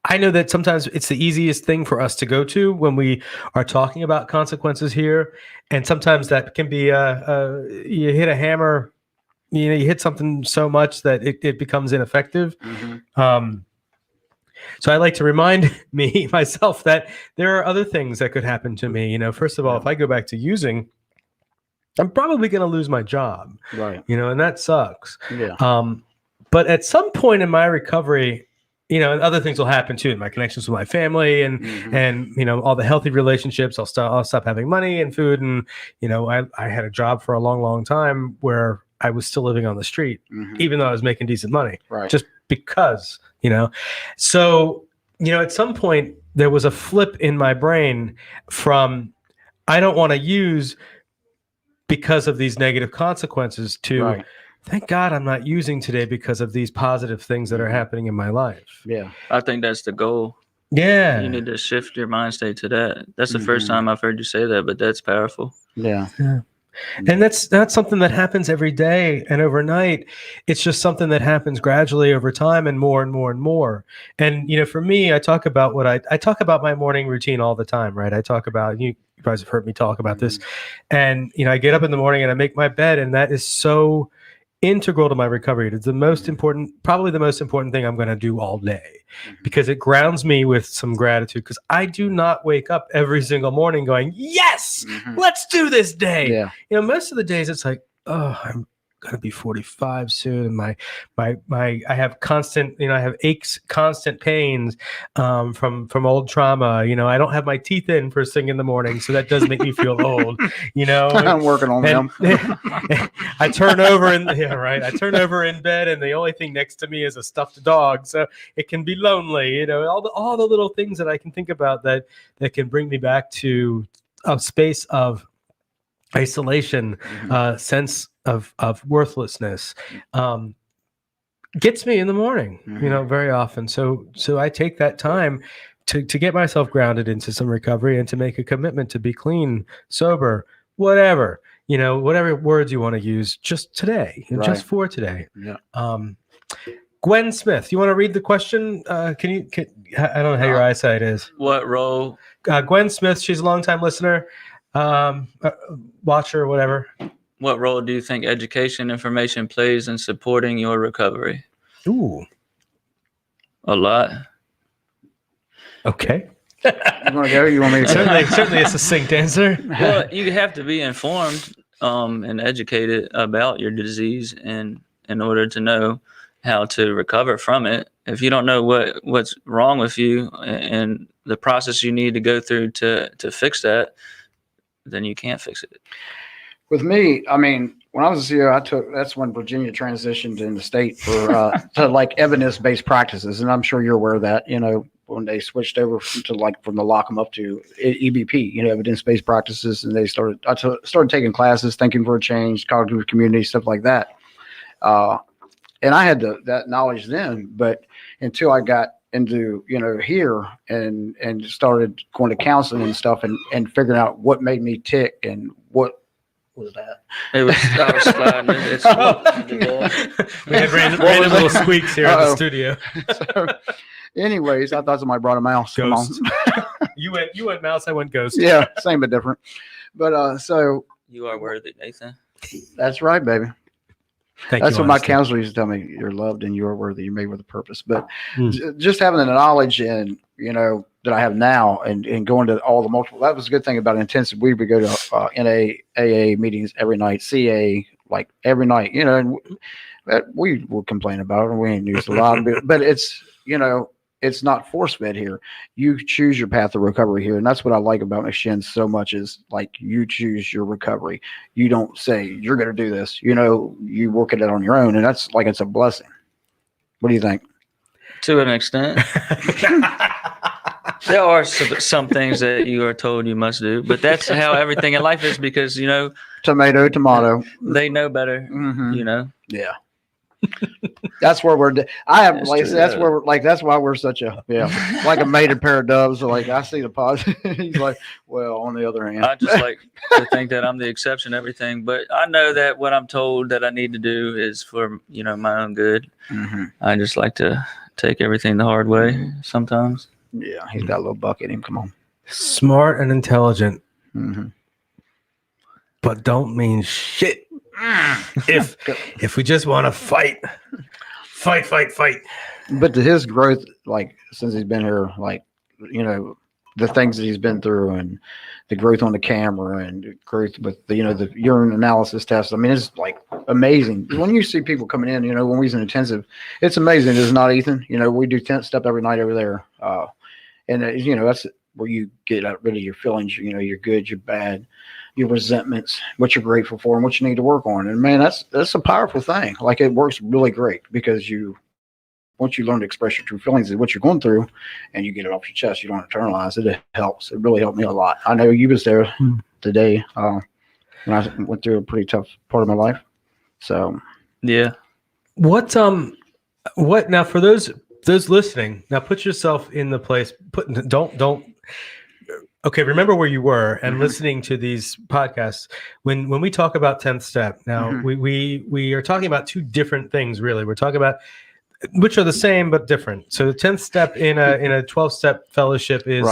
that sometimes it's the easiest thing for us to go to when we are talking about consequences here. And sometimes that can be you hit a hammer, you hit something so much that it becomes ineffective. So I like to remind myself that there are other things that could happen to me. First of all, if I go back to using, I'm probably going to lose my job. Right. And that sucks. Yeah. But at some point in my recovery, and other things will happen too. My connections with my family and all the healthy relationships. I'll stop having money and food. And, I had a job for a long, long time where I was still living on the street, even though I was making decent money. Right. Just because, so, at some point there was a flip in my brain from, I don't want to use because of these negative consequences to, thank God I'm not using today because of these positive things that are happening in my life. Yeah. I think that's the goal. Yeah. You need to shift your mind state to that. That's the first time I've heard you say that, but that's powerful. Yeah. And that's not something that happens every day and overnight. It's just something that happens gradually over time and more and more and more. And, for me, I talk about I talk about my morning routine all the time, right? I talk about, you guys have heard me talk about this. And, I get up in the morning and I make my bed, and that is so integral to my recovery. It's the most important, probably the most important thing I'm going to do all day, because it grounds me with some gratitude, because I do not wake up every single morning going, yes, let's do this day. Yeah. You know, most of the days it's like, oh, I'm going to be 45 soon. And I have constant, I have aches, constant pains from old trauma. You know, I don't have my teeth in first thing in the morning. So that does make me feel old, you know. I'm working on them. I turn over I turn over in bed, and the only thing next to me is a stuffed dog. So it can be lonely, you know, all the little things that I can think about that can bring me back to a space of isolation, sense of worthlessness, gets me in the morning, you know, very often. So I take that time to get myself grounded into some recovery and to make a commitment to be clean, sober, whatever, you know, whatever words you want to use, just today, just for today. Yeah. Gwen Smith, you want to read the question? I don't know how your eyesight is. What role? Gwen Smith, she's a longtime listener, watcher, whatever. What role do you think education information plays in supporting your recovery? Ooh. A lot. Okay. You want to go? You want me to certainly a succinct answer. Well, you have to be informed and educated about your disease in order to know how to recover from it. If you don't know what's wrong with you and the process you need to go through to fix that, then you can't fix it. With me, I mean, when I was a CEO, that's when Virginia transitioned in the state for to like evidence-based practices, and I'm sure you're aware of that. You know, when they switched over to like from the lock 'em up to EBP, you know, evidence-based practices, and I started taking classes, thinking for a change, cognitive community, stuff like that. And I had that knowledge then, but until I got into, you know, here and started going to counseling and stuff and figuring out what made me tick and what was that? I was sliding it. We had random little squeaks here in the studio. So, anyways, I thought somebody brought a mouse. Ghost. You went mouse, I went ghost. Yeah, same but different. But so You are worthy, Nathan. that's right, baby. That's what my counselor used to tell me. You're loved and you are worthy. You're made with a purpose. But just having the knowledge and, you know, that I have now and going to all the multiple, that was a good thing about intensive. We would go to NA, AA meetings every night, CA, like every night, you know, and we would complain about it. And we ain't used a lot of it, but it's, you know, it's not force fed here. You choose your path of recovery here. And that's what I like about McShin so much is like you choose your recovery. You don't say you're going to do this, you know, you work at it on your own. And that's like, it's a blessing. What do you think? To an extent. There are some things that you are told you must do, but that's how everything in life is because, you know, tomato. They know better, you know? Yeah. That's where that's why we're such a, like a mated pair of doves. So like I see the positive. He's like, well, on the other hand, I just like to think that I'm the exception to everything, but I know that what I'm told that I need to do is for, you know, my own good. I just like to take everything the hard way sometimes. Yeah, he's got a little buck in him. Come on. Smart and intelligent, but don't mean shit. If we just want to fight. But to his growth, like since he's been here, like, you know, the things that he's been through and the growth on the camera and the growth with the, you know, the urine analysis test. I mean, it's like amazing. When you see people coming in, you know, when we was in intensive, it's amazing. It's not Ethan. You know, we do 10 step every night over there. And you know, that's where you get rid of your feelings. You know, you're good, you're bad, your resentments, what you're grateful for, and what you need to work on. And man, that's a powerful thing. Like it works really great because once you learn to express your true feelings and what you're going through, and you get it off your chest, you don't internalize it. It helps. It really helped me a lot. I know you was there today when I went through a pretty tough part of my life. So yeah. What now for those listening? Now put yourself in the place. Okay, remember where you were and listening to these podcasts. When we talk about 10th step, now we are talking about two different things, really. We're talking about which are the same but different. So the 10th step in a 12-step fellowship is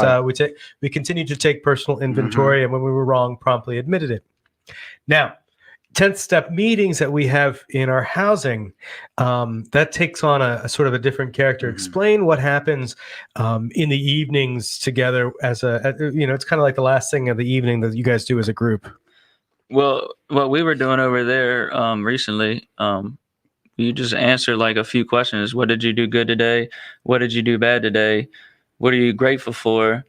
we continue to take personal inventory, and when we were wrong, promptly admitted it. Now, 10th step meetings that we have in our housing, that takes on a sort of a different character. Mhm. Explain what happens in the evenings together it's kind of like the last thing of the evening that you guys do as a group. Well, what we were doing over there recently, you just answer like a few questions. What did you do good today? What did you do bad today? What are you grateful for?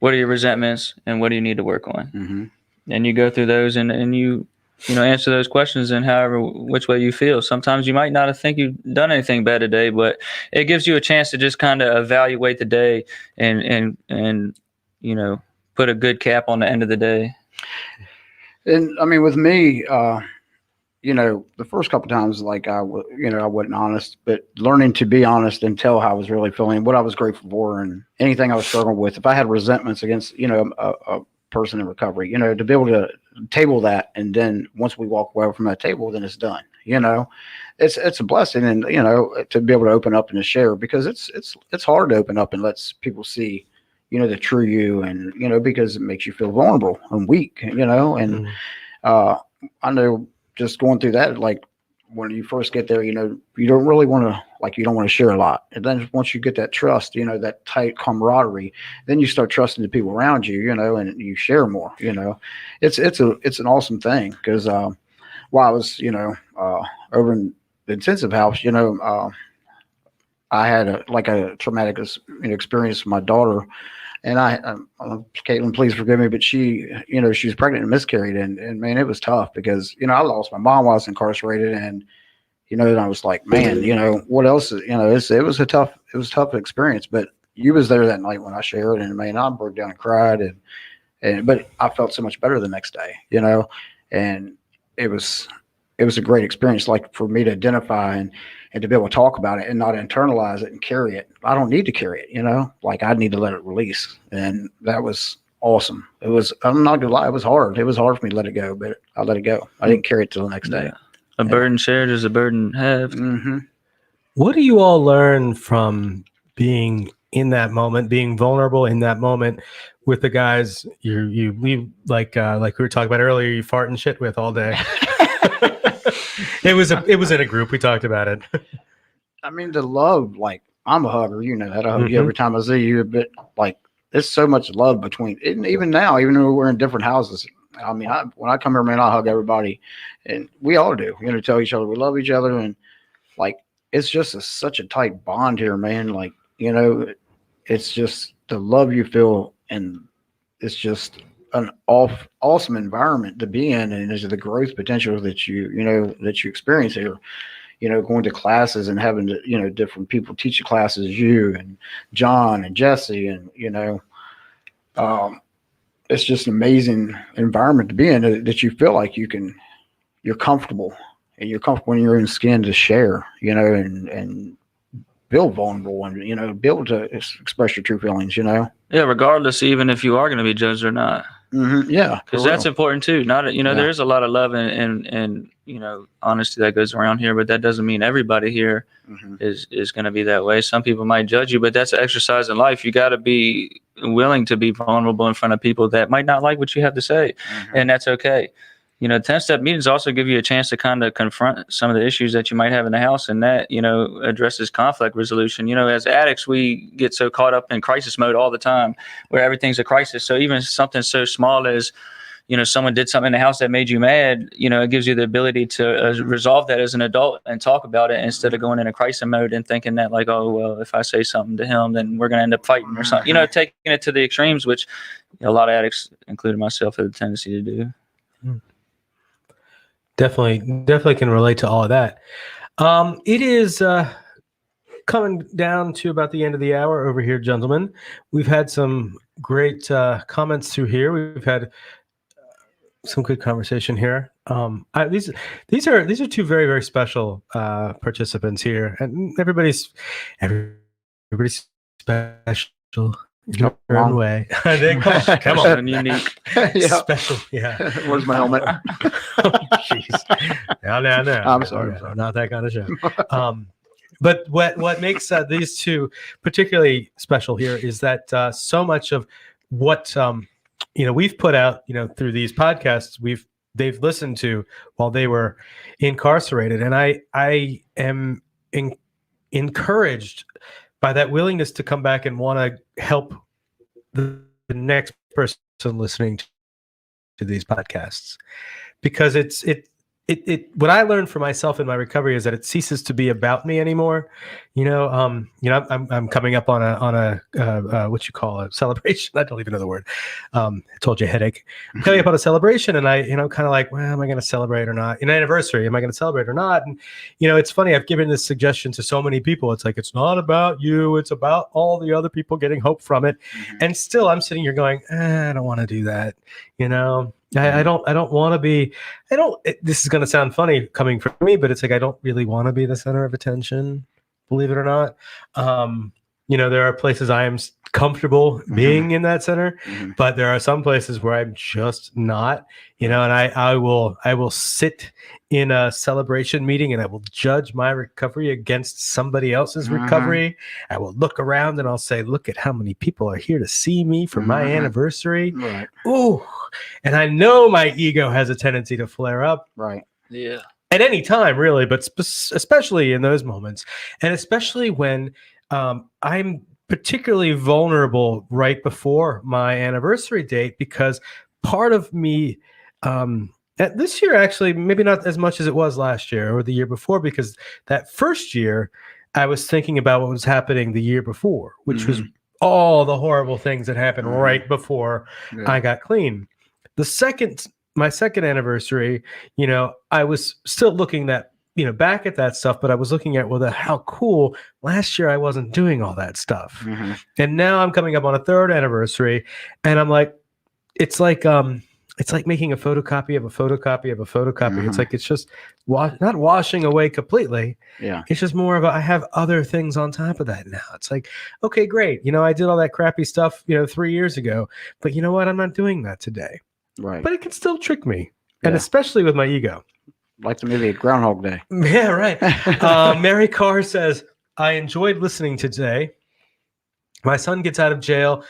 What are your resentments? And what do you need to work on? Mm-hmm. And you go through those and you answer those questions in however which way you feel. Sometimes you might not think you've done anything bad today, but it gives you a chance to just kind of evaluate the day and put a good cap on the end of the day. And I mean, with me, the first couple times, like I wasn't honest, but learning to be honest and tell how I was really feeling, what I was grateful for, and anything I was struggling with. If I had resentments against, a person in recovery, to be able to table that, and then once we walk away from that table, then it's done. It's a blessing, and to be able to open up and to share, because it's hard to open up and let people see, the true you, and because it makes you feel vulnerable and weak, and I know. Just going through that, like when you first get there, you don't really want to, you don't want to share a lot. And then once you get that trust, that tight camaraderie, then you start trusting the people around you, and you share more, it's an awesome thing. Because while I was, over in the intensive house, I had a traumatic experience with my daughter. And Caitlin, please forgive me, but she was pregnant and miscarried, and man, it was tough because I lost my mom while I was incarcerated, and I was like, man, what else? It was a tough experience. But you was there that night when I shared, and man, I broke down and cried, but I felt so much better the next day, and it was a great experience, like for me to identify and to be able to talk about it and not internalize it and carry it. I don't need to carry it, I need to let it release. And that was awesome. I'm not gonna lie, it was hard. It was hard for me to let it go, but I let it go. I didn't carry it till the next day. A burden shared is a burden halved. Mm-hmm. What do you all learn from being in that moment, being vulnerable in that moment with the guys you leave, like we were talking about earlier, you fart and shit with all day? It was in a group. We talked about it. I mean, the love, I'm a hugger, that I hug you every time I see you, but there's so much love between, and even now, even though we're in different houses. I mean, when I come here, man, I hug everybody, and we all do, tell each other we love each other. And it's just such a tight bond here, man. It's just the love you feel, and it's just an awesome environment to be in, and there's the growth potential that you experience here, going to classes and having to, different people teach the classes, you and John and Jesse, and it's just an amazing environment to be in, that you feel like you're comfortable, and you're comfortable when you're in skin to share, and feel vulnerable, and be able to express your true feelings, Yeah, regardless, even if you are going to be judged or not. Mm-hmm. Yeah, because that's important too. There is a lot of love and honesty that goes around here, but that doesn't mean everybody here is going to be that way. Some people might judge you, but that's an exercise in life. You got to be willing to be vulnerable in front of people that might not like what you have to say, and that's okay. 10-step meetings also give you a chance to kind of confront some of the issues that you might have in the house, and that, addresses conflict resolution. As addicts, we get so caught up in crisis mode all the time where everything's a crisis. So even something so small as, someone did something in the house that made you mad, it gives you the ability to resolve that as an adult and talk about it, instead of going in a crisis mode and thinking that oh, well, if I say something to him, then we're going to end up fighting or something, taking it to the extremes, which a lot of addicts, including myself, have a tendency to do. Definitely can relate to all of that. It is coming down to about the end of the hour over here, gentlemen. We've had some great comments through here. We've had some good conversation here. These are two very, very special participants here, and everybody's special. In their own way. Come on. Unique. Special. Yeah. Where's my helmet? Jeez. No. I'm sorry. Not that kind of show. But what makes these two particularly special here is that so much of what we've put out, through these podcasts, we've they've listened to while they were incarcerated. And I am encouraged by that willingness to come back and want to help the next person listening to these podcasts, because what I learned for myself in my recovery is that it ceases to be about me anymore. I'm coming up on a what you call a celebration. I don't even know the word. I told you headache. I'm coming up on a celebration, and I, kind of like, well, am I going to celebrate or not? An anniversary, am I going to celebrate or not? And it's funny. I've given this suggestion to so many people. It's like, it's not about you. It's about all the other people getting hope from it. And still, I'm sitting here going, I don't want to do that. I don't want to be. This is going to sound funny coming from me, but it's like I don't really want to be the center of attention, believe it or not. There are places I am comfortable being in that center, but there are some places where I'm just not. And I will sit in a celebration meeting and I will judge my recovery against somebody else's recovery. I will look around and I'll say, look at how many people are here to see me for my anniversary. Right. Ooh. And I know my ego has a tendency to flare up. Right. Yeah. At any time, really, but especially in those moments. And especially when I'm particularly vulnerable right before my anniversary date, because part of me, this year, actually, maybe not as much as it was last year or the year before, because that first year I was thinking about what was happening the year before, which was all the horrible things that happened right before I got clean. My second anniversary, I was still looking back at that stuff, but I was looking at, how cool last year I wasn't doing all that stuff. And now I'm coming up on a third anniversary and I'm like, it's like making a photocopy of a photocopy of a photocopy. It's like, it's just not washing away completely. Yeah. It's just more of I have other things on top of that now. It's like, okay, great. I did all that crappy stuff, 3 years ago, but you know what? I'm not doing that today. Right. But it can still trick me. And especially with my ego. Like the movie Groundhog Day. Yeah, right. Mary Carr says, I enjoyed listening today. My son gets out of jail.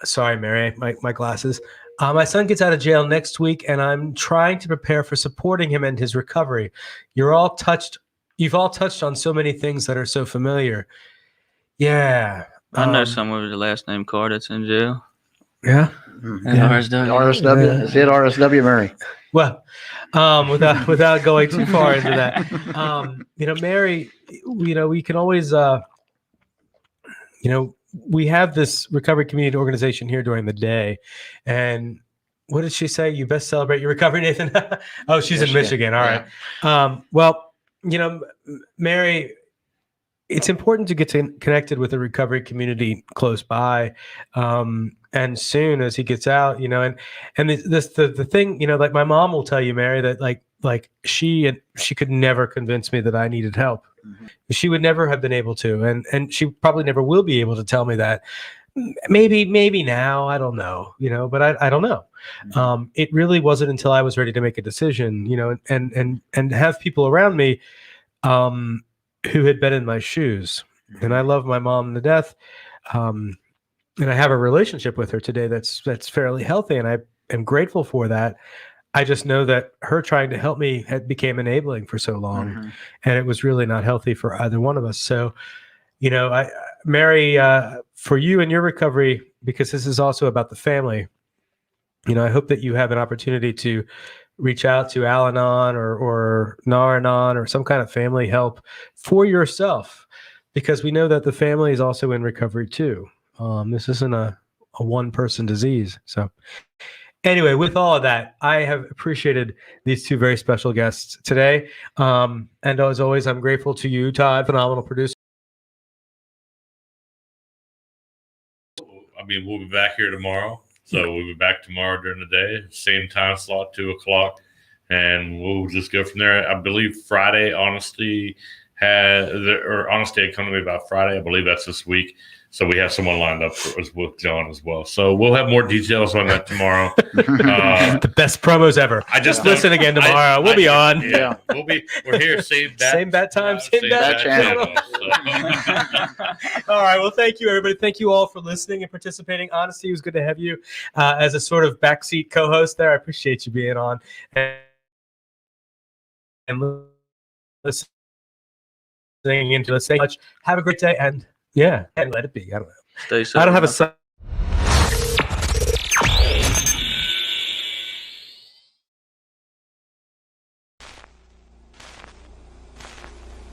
Sorry, Mary, my glasses. My son gets out of jail next week, and I'm trying to prepare for supporting him and his recovery. You've all touched on so many things that are so familiar. Yeah. I know someone with the last name Carr that's in jail. Yeah. RSW. RSW. Yeah. Is it RSW, Mary? Well, without going too far into that, Mary, we can always, we have this recovery community organization here during the day. And what did she say? You best celebrate your recovery, Nathan. Oh, she's in Michigan. All right. Well, Mary, it's important to get connected with a recovery community close by. And soon as he gets out, and the thing, like my mom will tell you, Mary, that like she could never convince me that I needed help. She would never have been able to, and she probably never will be able to tell me that. Maybe now, I don't know, but I don't know. It really wasn't until I was ready to make a decision, and have people around me who had been in my shoes. And I love my mom to death. And I have a relationship with her today that's fairly healthy, and I am grateful for that. I just know that her trying to help me became enabling for so long, and it was really not healthy for either one of us. So, Mary, for you and your recovery, because this is also about the family, I hope that you have an opportunity to reach out to Al-Anon or Nar-Anon or some kind of family help for yourself, because we know that the family is also in recovery too. This isn't a one-person disease. So anyway, with all of that, I have appreciated these two very special guests today. And as always, I'm grateful to you, Todd, phenomenal producer. We'll be back here tomorrow. So we'll be back tomorrow during the day, same time slot, 2:00, and we'll just go from there. I believe Friday, Honesty had come to me about Friday. I believe that's this week. So we have someone lined up with John as well. So we'll have more details on that tomorrow. The best promos ever. Just listen again tomorrow. We'll be on. Yeah, we're here. Same bat time, same bat channel. All right. Well, thank you, everybody. Thank you all for listening and participating. Honesty, it was good to have you as a sort of backseat co-host there. I appreciate you being on. And listening into us. Thank you much. Have a great day, and yeah, and let it be. I don't know. Stay safe. I don't have a son.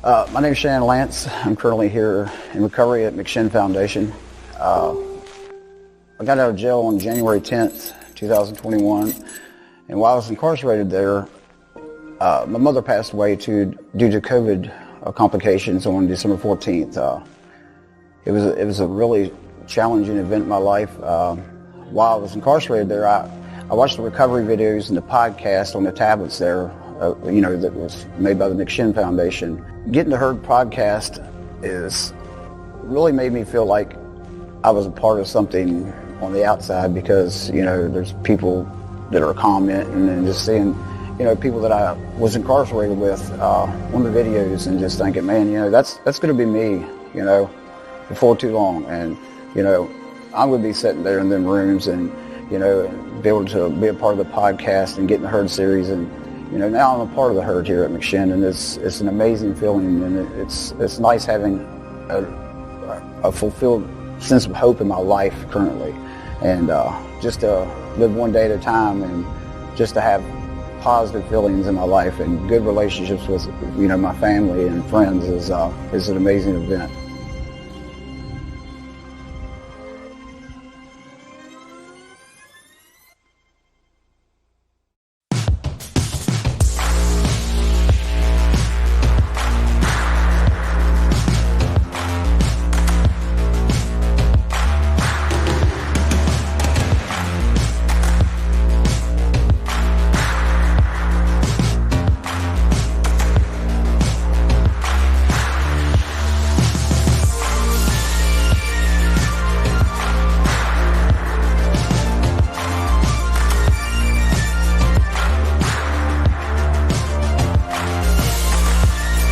My name is Shannon Lance. I'm currently here in recovery at McShin Foundation. I got out of jail on January 10th, 2021, and while I was incarcerated there, my mother passed away due to COVID complications on December 14th. It was a really challenging event in my life. While I was incarcerated there, I watched the recovery videos and the podcast on the tablets there, that was made by the McShin Foundation. Getting the Heard podcast really made me feel like I was a part of something on the outside, because, there's people that are commenting and just seeing, people that I was incarcerated with on the videos, and just thinking, man, that's going to be me, before too long. And, I'm going to be sitting there in them rooms and, be able to be a part of the podcast and Getting the Heard series. And, now I'm a part of the Herd here at McShin, and it's an amazing feeling, and it's nice having a fulfilled sense of hope in my life currently, and just to live one day at a time, and just to have positive feelings in my life and good relationships with my family and friends is an amazing event.